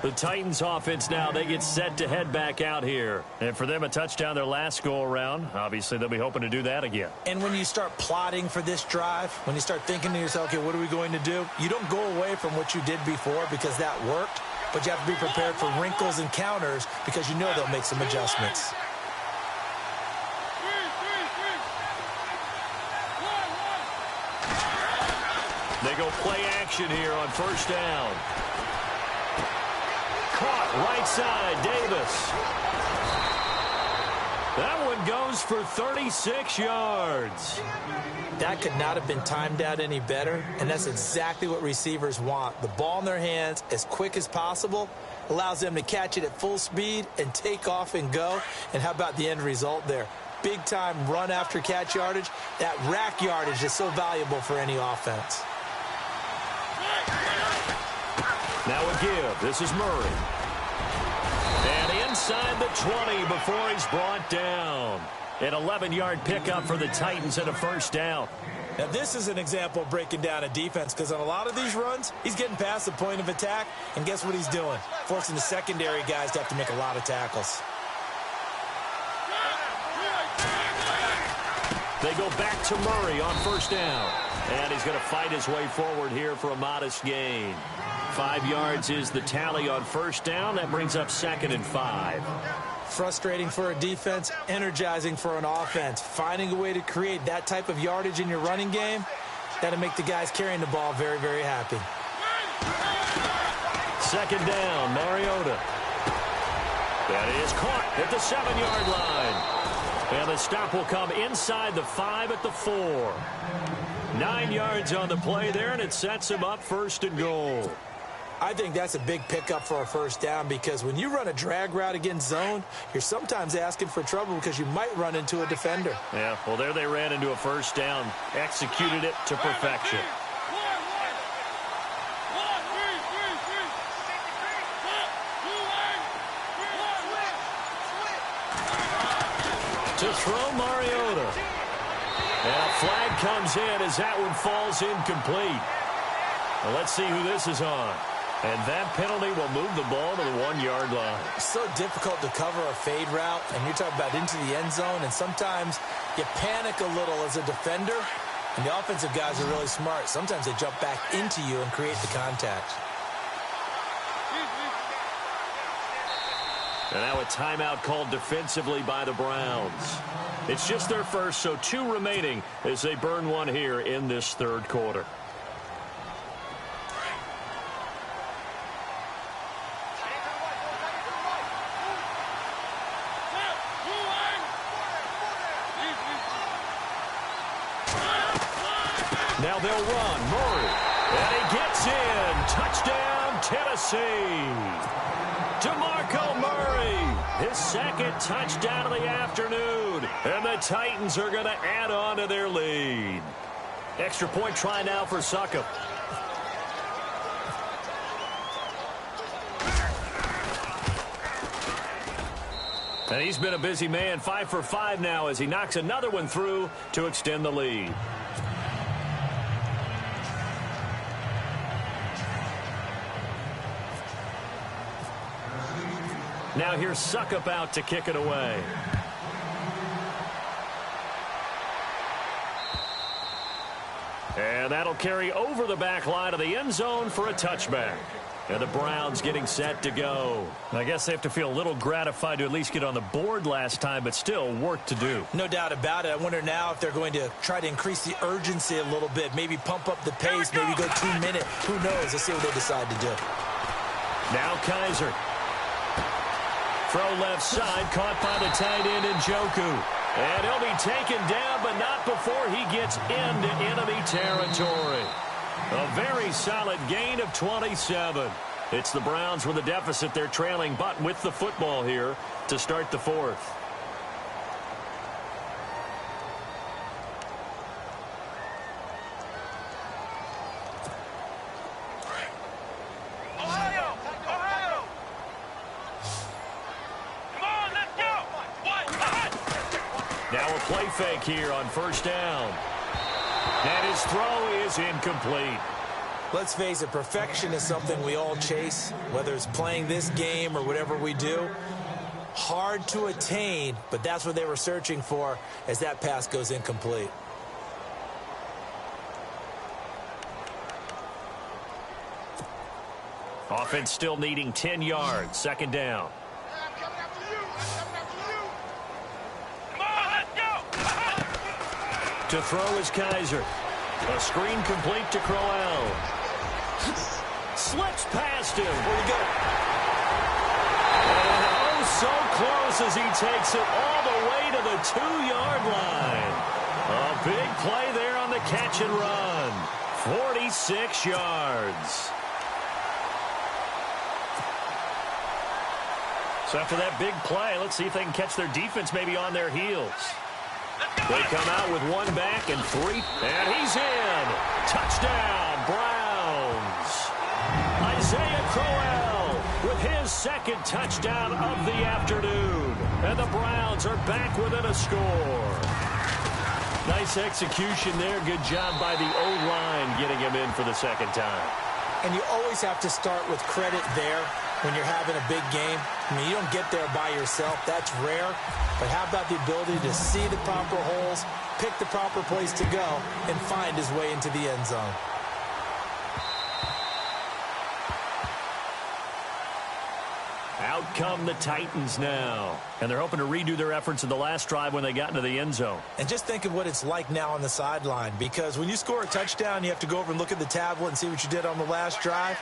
The Titans offense now, they get set to head back out here. And for them, a touchdown their last go-around. Obviously, they'll be hoping to do that again. And when you start plotting for this drive, when you start thinking to yourself, okay, what are we going to do? You don't go away from what you did before because that worked, but you have to be prepared for wrinkles and counters because you know they'll make some adjustments. They go play action here on first down. Caught right side, Davis. That one goes for 36 yards. That could not have been timed out any better, and that's exactly what receivers want. The ball in their hands as quick as possible allows them to catch it at full speed and take off and go. And how about the end result there? Big-time run after catch yardage. That rack yardage is so valuable for any offense. Now a give. This is Murray. And inside the 20 before he's brought down. An 11-yard pickup for the Titans and a first down. Now this is an example of breaking down a defense, because on a lot of these runs, he's getting past the point of attack, and guess what he's doing? Forcing the secondary guys to have to make a lot of tackles. They go back to Murray on first down. And he's going to fight his way forward here for a modest gain. 5 yards is the tally on first down. That brings up 2nd and 5. Frustrating for a defense, energizing for an offense. Finding a way to create that type of yardage in your running game, that'll make the guys carrying the ball very, very happy. 2nd down, Mariota. That is caught at the 7-yard line. And the stop will come inside the 5 at the 4. 9 yards on the play there, and it sets him up 1st and goal. I think that's a big pickup for a first down, because when you run a drag route against zone, you're sometimes asking for trouble because you might run into a defender. Yeah, well, there they ran into a first down, executed it to perfection. To throw Mariota. And a flag comes in as that one falls incomplete. Well, let's see who this is on. And that penalty will move the ball to the 1-yard line. It's so difficult to cover a fade route, and you're talking about into the end zone, and sometimes you panic a little as a defender, and the offensive guys are really smart. Sometimes they jump back into you and create the contact. And now a timeout called defensively by the Browns. It's just their first, so 2 remaining as they burn one here in this third quarter. Now they'll run. Murray. And he gets in. Touchdown, Tennessee. DeMarco Murray. His second touchdown of the afternoon. And the Titans are going to add on to their lead. Extra point try now for Succop. And he's been a busy man. 5 for 5 now as he knocks another one through to extend the lead. Now here's Succop out to kick it away. And that'll carry over the back line of the end zone for a touchback. And the Browns getting set to go. I guess they have to feel a little gratified to at least get on the board last time, but still work to do. No doubt about it. I wonder now if they're going to try to increase the urgency a little bit, maybe pump up the pace, maybe go 2 minutes. Who knows? Let's see what they decide to do. Now Kaiser. Throw left side, caught by the tight end Njoku. And he'll be taken down, but not before he gets into enemy territory. A very solid gain of 27. It's the Browns with a deficit. They're trailing, but with the football here to start the fourth. Ohio! Ohio! Come on, let's go! Now a play fake here on first down. And his throw is incomplete. Let's face it, perfection is something we all chase, whether it's playing this game or whatever we do. Hard to attain, but that's what they were searching for as that pass goes incomplete. Offense still needing 10 yards. Second down. To throw is Kaiser. A screen complete to Crowell. Slips past him. Where you go? And oh, so close as he takes it all the way to the 2-yard line. A big play there on the catch and run. 46 yards. So after that big play, let's see if they can catch their defense maybe on their heels. They come out with 1 back and 3. And he's in. Touchdown, Browns. Isaiah Crowell with his second touchdown of the afternoon. And the Browns are back within a score. Nice execution there. Good job by the O-line getting him in for the second time. And you always have to start with credit there when you're having a big game. I mean, you don't get there by yourself. That's rare. But how about the ability to see the proper holes, pick the proper place to go, and find his way into the end zone? Out come the Titans now. And they're hoping to redo their efforts in the last drive when they got into the end zone. And just think of what it's like now on the sideline, because when you score a touchdown, you have to go over and look at the tablet and see what you did on the last drive.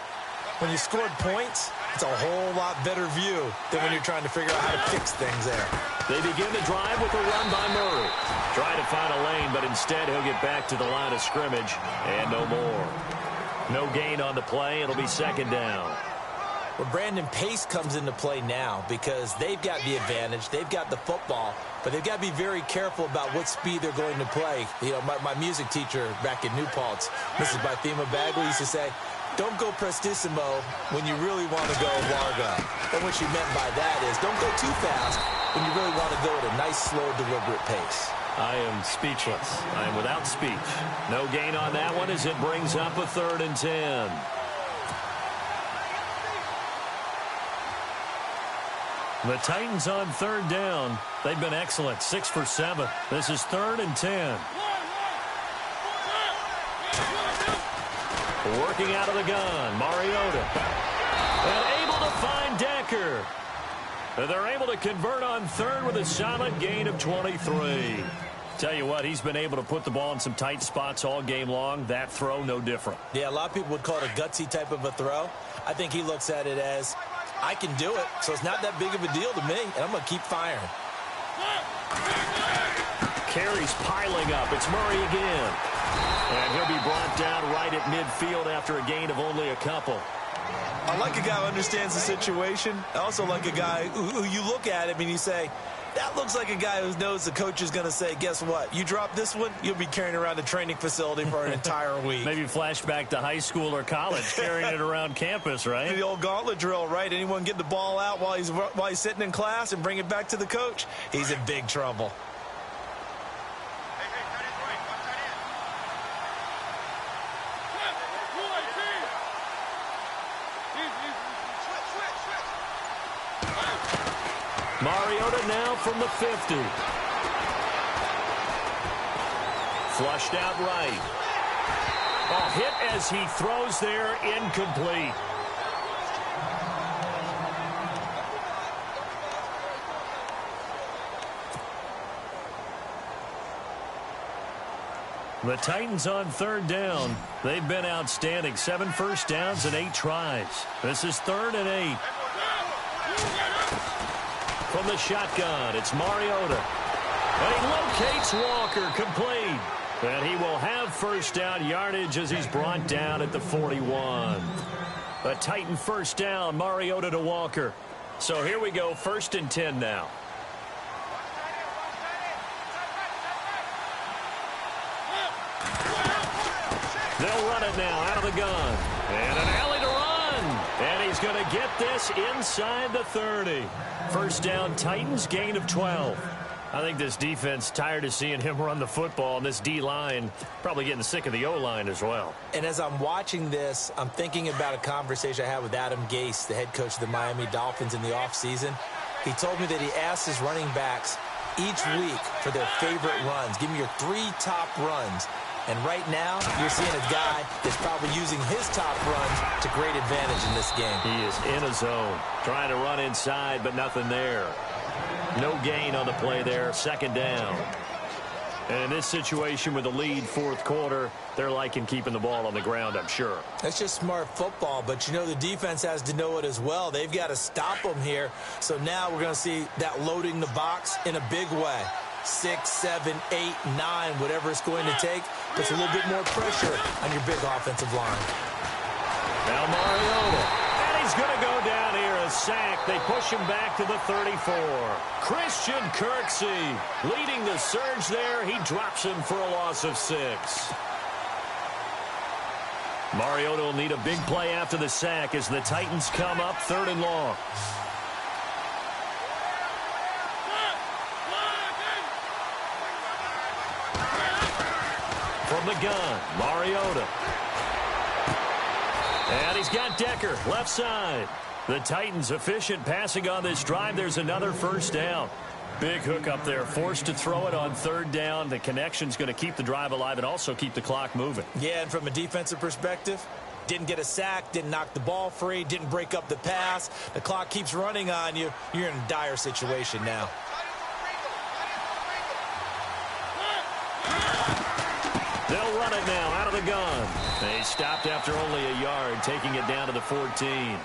When you scored points, it's a whole lot better view than when you're trying to figure out how to fix things there. They begin the drive with a run by Murray. Trying to find a lane, but instead he'll get back to the line of scrimmage and no more. No gain on the play. It'll be second down. Well, Brandon, pace comes into play now because they've got the advantage. They've got the football, but they've got to be very careful about what speed they're going to play. You know, my music teacher back in New Paltz, Mrs. Bythema Bagley, used to say, don't go prestissimo when you really want to go largo. And what she meant by that is don't go too fast when you really want to go at a nice, slow, deliberate pace. I am speechless. I am without speech. No gain on that one as it brings up a 3rd and 10. The Titans on 3rd down. They've been excellent. 6 for 7. This is 3rd and 10. Working out of the gun, Mariota. And able to find Decker. They're able to convert on third with a solid gain of 23. Tell you what, he's been able to put the ball in some tight spots all game long. That throw, no different. Yeah, a lot of people would call it a gutsy type of a throw. I think he looks at it as, I can do it, so it's not that big of a deal to me, and I'm going to keep firing. Carries piling up. It's Murray again. And he'll be brought down right at midfield after a gain of only a couple. I like a guy who understands the situation. I also like a guy who you look at him and you say, that looks like a guy who knows the coach is going to say, guess what? You drop this one, you'll be carrying around the training facility for an entire week. Maybe flashback to high school or college, carrying it around campus, right? The old gauntlet drill, right? Anyone get the ball out while he's sitting in class and bring it back to the coach? He's in big trouble. Mariota now from the 50. Flushed out right. Oh, hit as he throws there, incomplete. The Titans on third down. They've been outstanding. 7 first downs and 8 tries. This is 3rd and 8. From the shotgun, it's Mariota. And he locates Walker, complete. And he will have first down yardage as he's brought down at the 41. A Titan first down, Mariota to Walker. So here we go, 1st and 10 now. They'll run it now out of the gun. And an alley to run. And he's going to get this inside the 30. First down, Titans, gain of 12. I think this defense tired of seeing him run the football, and this D-line probably getting sick of the O-line as well. And as I'm watching this, I'm thinking about a conversation I had with Adam Gase, the head coach of the Miami Dolphins in the offseason. He told me that he asked his running backs each week for their favorite runs. Give me your 3 top runs. And right now, you're seeing a guy that's probably using his top runs to great advantage in this game. He is in a zone, trying to run inside, but nothing there. No gain on the play there, 2nd down. And in this situation with the lead 4th quarter, they're liking keeping the ball on the ground, I'm sure. That's just smart football, but you know the defense has to know it as well. They've got to stop them here. So now we're going to see that loading the box in a big way. 6, 7, 8, 9, whatever it's going to take, puts a little bit more pressure on your big offensive line. Now Mariota, and he's going to go down here, a sack. They push him back to the 34. Christian Kirksey leading the surge there. He drops him for a loss of 6. Mariota will need a big play after the sack as the Titans come up 3rd and long. From the gun, Mariota. And he's got Decker, left side. The Titans efficient passing on this drive. There's another first down. Big hook up there, forced to throw it on 3rd down. The connection's going to keep the drive alive and also keep the clock moving. Yeah, and from a defensive perspective, didn't get a sack, didn't knock the ball free, didn't break up the pass. The clock keeps running on you. You're in a dire situation now. They'll run it now out of the gun. They stopped after only a yard, taking it down to the 14.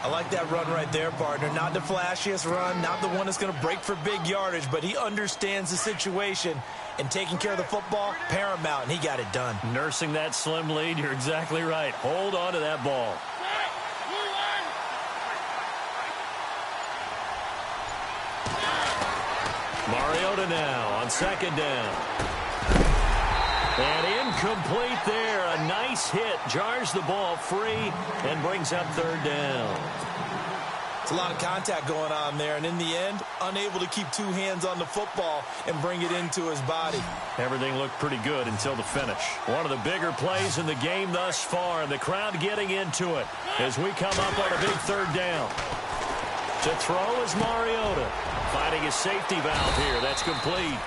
I like that run right there, partner. Not the flashiest run, not the one that's going to break for big yardage, but he understands the situation, and taking care of the football, paramount, and he got it done. Nursing that slim lead, you're exactly right. Hold on to that ball. Mariota now on 2nd down. And incomplete there. A nice hit. Jars the ball free and brings up 3rd down. It's a lot of contact going on there, and in the end, unable to keep 2 hands on the football and bring it into his body. Everything looked pretty good until the finish. One of the bigger plays in the game thus far, and the crowd getting into it as we come up on a big 3rd down. To throw is Mariota. Finding his safety valve here. That's complete.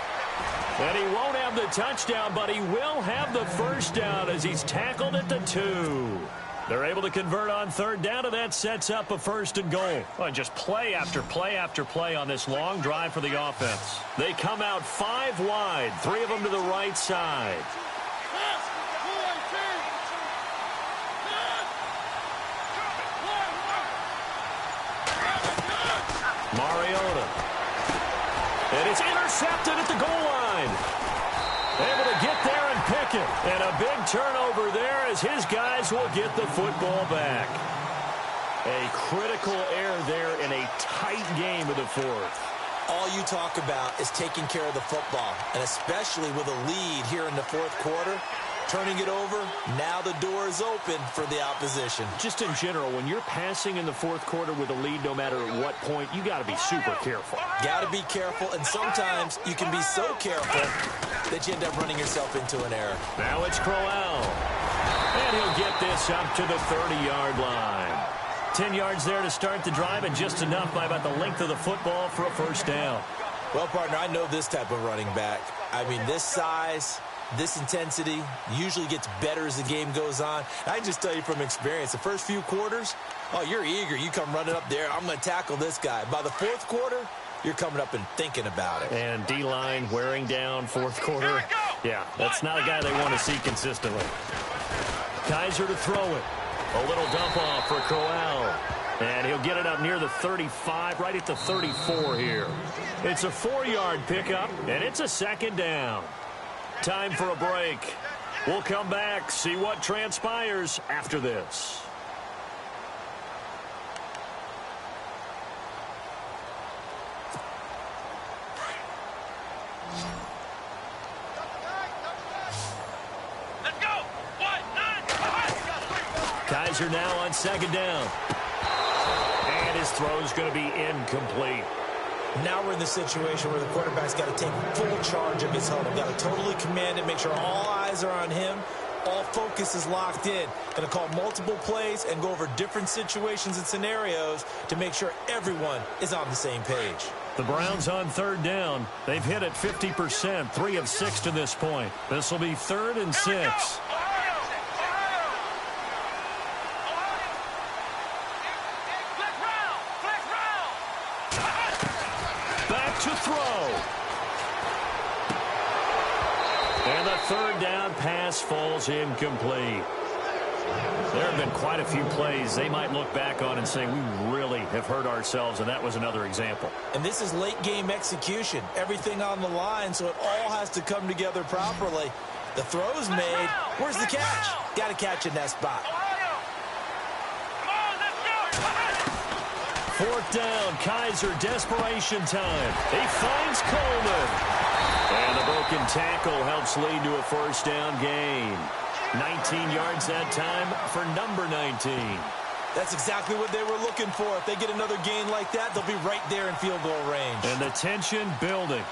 And he won't have the touchdown, but he will have the first down as he's tackled at the 2. They're able to convert on third down, and that sets up a 1st and goal. Well, just play after play after play on this long drive for the offense. They come out 5 wide, 3 of them to the right side. Mariota. And it's intercepted at the goal line. Able to get there and pick it. And a big turnover there as his guys will get the football back. A critical error there in a tight game of the 4th. All you talk about is taking care of the football, and especially with a lead here in the 4th quarter. Turning it over, now the door is open for the opposition. Just in general, when you're passing in the 4th quarter with a lead, no matter at what point, you got to be super careful. Got to be careful, and sometimes you can be so careful that you end up running yourself into an error. Now it's Crowell. And he'll get this up to the 30-yard line. 10 yards there to start the drive, and just enough by about the length of the football for a 1st down. Well, partner, I know this type of running back. I mean, this size, this intensity usually gets better as the game goes on. I can just tell you from experience, the first few quarters, oh, you're eager. You come running up there, I'm going to tackle this guy. By the 4th quarter, you're coming up and thinking about it. And D-line wearing down 4th quarter. Yeah, that's not a guy they want to see consistently. Kaiser to throw it. A little dump off for Crowell. And he'll get it up near the 35, right at the 34 here. It's a 4-yard pickup, and it's a 2nd down. Time for a break. We'll come back, see what transpires after this. Let's go. 1-9. Kaiser now on 2nd down. And his throw's going to be incomplete. Now we're in the situation where the quarterback's got to take full charge of his huddle. Got to totally command it, make sure all eyes are on him. All focus is locked in. Going to call multiple plays and go over different situations and scenarios to make sure everyone is on the same page. The Browns on 3rd down. They've hit it 50%, 3 of 6 to this point. This will be 3rd and 6. To throw. And the 3rd down pass falls incomplete. There have been quite a few plays they might look back on and say, we really have hurt ourselves, and that was another example. And this is late game execution. Everything on the line, so it all has to come together properly. The throw's made. Where's the catch? Got to catch in that spot. 4th down, Kaiser, desperation time. He finds Coleman. And the broken tackle helps lead to a 1st down gain. 19 yards that time for number 19. That's exactly what they were looking for. If they get another gain like that, they'll be right there in field goal range. And the tension building.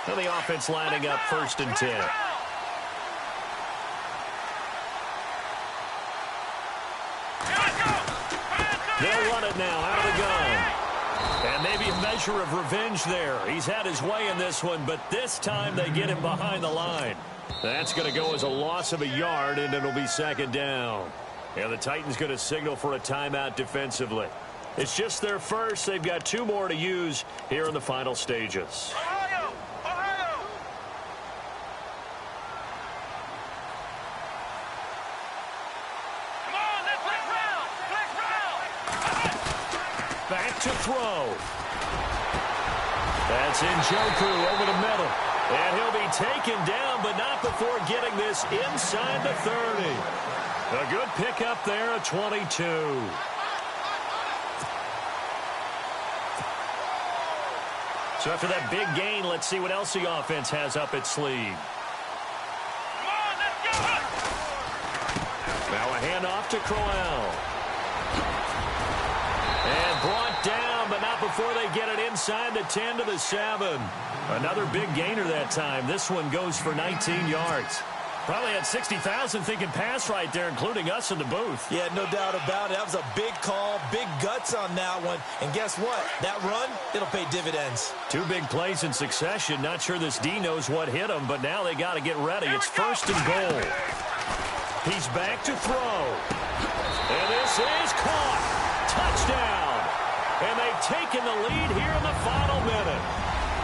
And the offense lining up 1st and 10. They'll run it now out of the gun. And maybe a measure of revenge there. He's had his way in this one, but this time they get him behind the line. That's going to go as a loss of a yard, and it'll be 2nd down. And the Titans going to signal for a timeout defensively. It's just their first. They've got 2 more to use here in the final stages. Back to throw. That's Njoku over the middle. And he'll be taken down, but not before getting this inside the 30. A good pickup there at 22. So after that big gain, let's see what else the offense has up its sleeve. Now a handoff to Crowell. And brought down, but not before they get it inside the 10 to the 7. Another big gainer that time. This one goes for 19 yards. Probably had 60,000 thinking pass right there, including us in the booth. Yeah, no doubt about it. That was a big call, big guts on that one. And guess what? That run, it'll pay dividends. 2 big plays in succession. Not sure this D knows what hit him, but now they got to get ready. It's 1st and goal. He's back to throw. And this is caught. Touchdown. And they've taken the lead here in the final minute.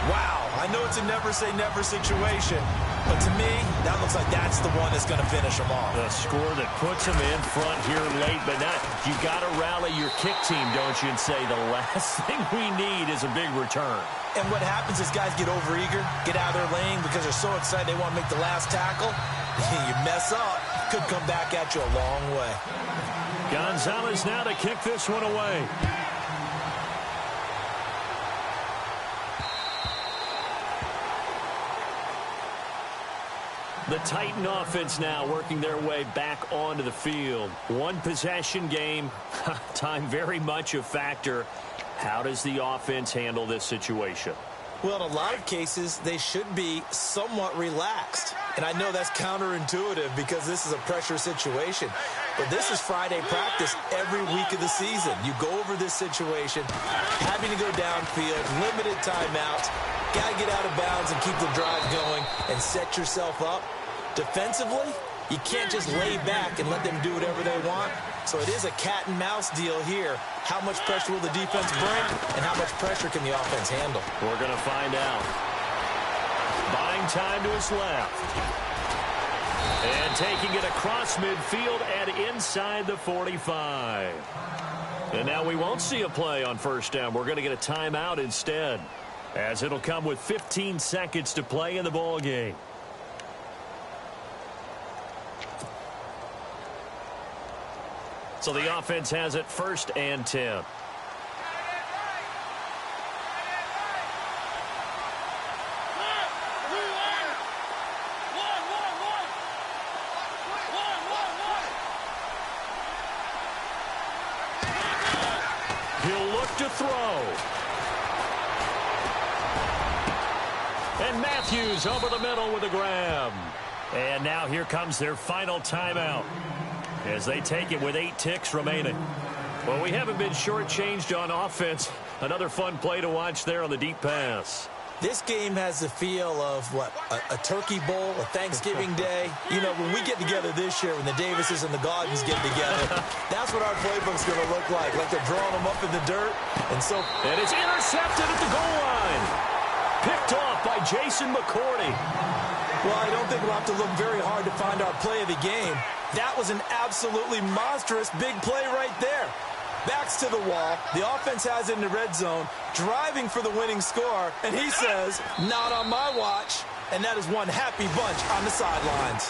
Wow, I know it's a never-say-never situation, but to me, that looks like that's the one that's going to finish them off. The score that puts them in front here late, but not, you got to rally your kick team, don't you, and say the last thing we need is a big return. And what happens is guys get overeager, get out of their lane because they're so excited they want to make the last tackle. You mess up, could come back at you a long way. Gonzalez now to kick this one away. The Titan offense now working their way back onto the field. 1 possession game. Time very much a factor. How does the offense handle this situation? Well, in a lot of cases, they should be somewhat relaxed. And I know that's counterintuitive because this is a pressure situation. But this is Friday practice every week of the season. You go over this situation, having to go downfield, limited timeouts, got to get out of bounds and keep the drive going and set yourself up. Defensively, you can't just lay back and let them do whatever they want. So it is a cat and mouse deal here. How much pressure will the defense bring and how much pressure can the offense handle? We're going to find out. Buying time to his left. And taking it across midfield and inside the 45. And now we won't see a play on 1st down. We're going to get a timeout instead, as it'll come with 15 seconds to play in the ball game. So the offense has it 1st and 10. He'll look to throw. And Matthews over the middle with a grab. And now here comes their final timeout, as they take it with 8 ticks remaining. Well, we haven't been shortchanged on offense. Another fun play to watch there on the deep pass. This game has the feel of, what, a turkey bowl, a Thanksgiving day. You know, when we get together this year, when the Davises and the Gaudens get together, that's what our playbook's going to look like they're drawing them up in the dirt. And it's intercepted at the goal line. Picked off by Jason McCourty. Well, I don't think we'll have to look very hard to find our play of the game. That was an absolutely monstrous big play right there. Backs to the wall. The offense has it in the red zone, driving for the winning score, and he says, not on my watch. And that is one happy bunch on the sidelines.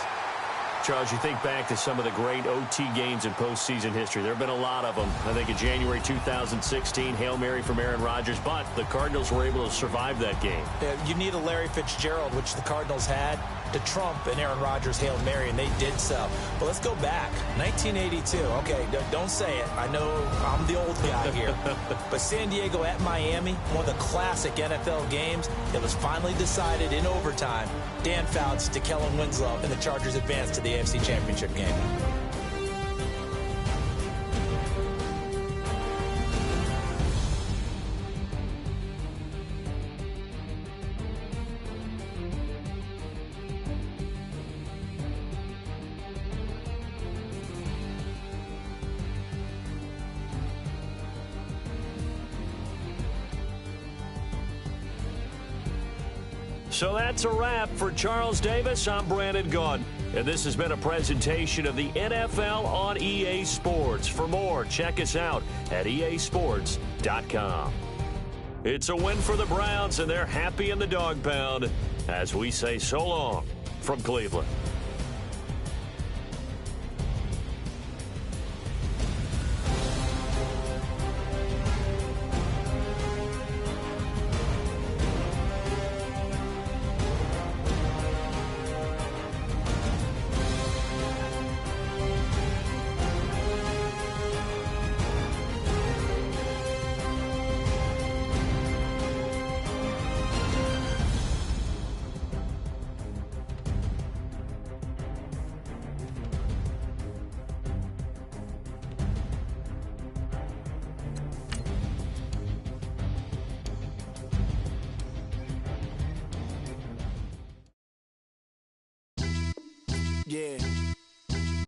Charles, you think back to some of the great OT games in postseason history. There have been a lot of them. I think in January 2016, Hail Mary from Aaron Rodgers, but the Cardinals were able to survive that game. Yeah, you need a Larry Fitzgerald, which the Cardinals had, to trump an Aaron Rodgers Hail Mary, and they did so. But let's go back. 1982. Okay, don't say it. I know I'm the old guy here. But San Diego at Miami, one of the classic NFL games that was finally decided in overtime. Dan Fouts to Kellen Winslow, and the Chargers advanced to the AFC Championship game. So that's a wrap for Charles Davis. I'm Brandon Gaudin, and this has been a presentation of the NFL on EA Sports. For more, check us out at easports.com. It's a win for the Browns, and they're happy in the dog pound as we say so long from Cleveland. Yeah.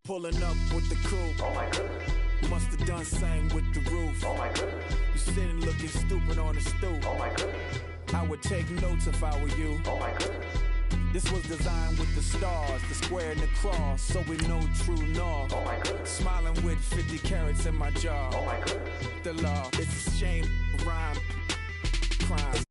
Pulling up with the coupe. Oh my goodness. Must have done same with the roof. Oh my goodness. You sitting looking stupid on the stoop. Oh my goodness. I would take notes if I were you. Oh my goodness. This was designed with the stars, the square and the cross, so we know true north. Oh my goodness. Smiling with 50 carats in my jaw. Oh my goodness. The law, it's a shame, rhyme, crime.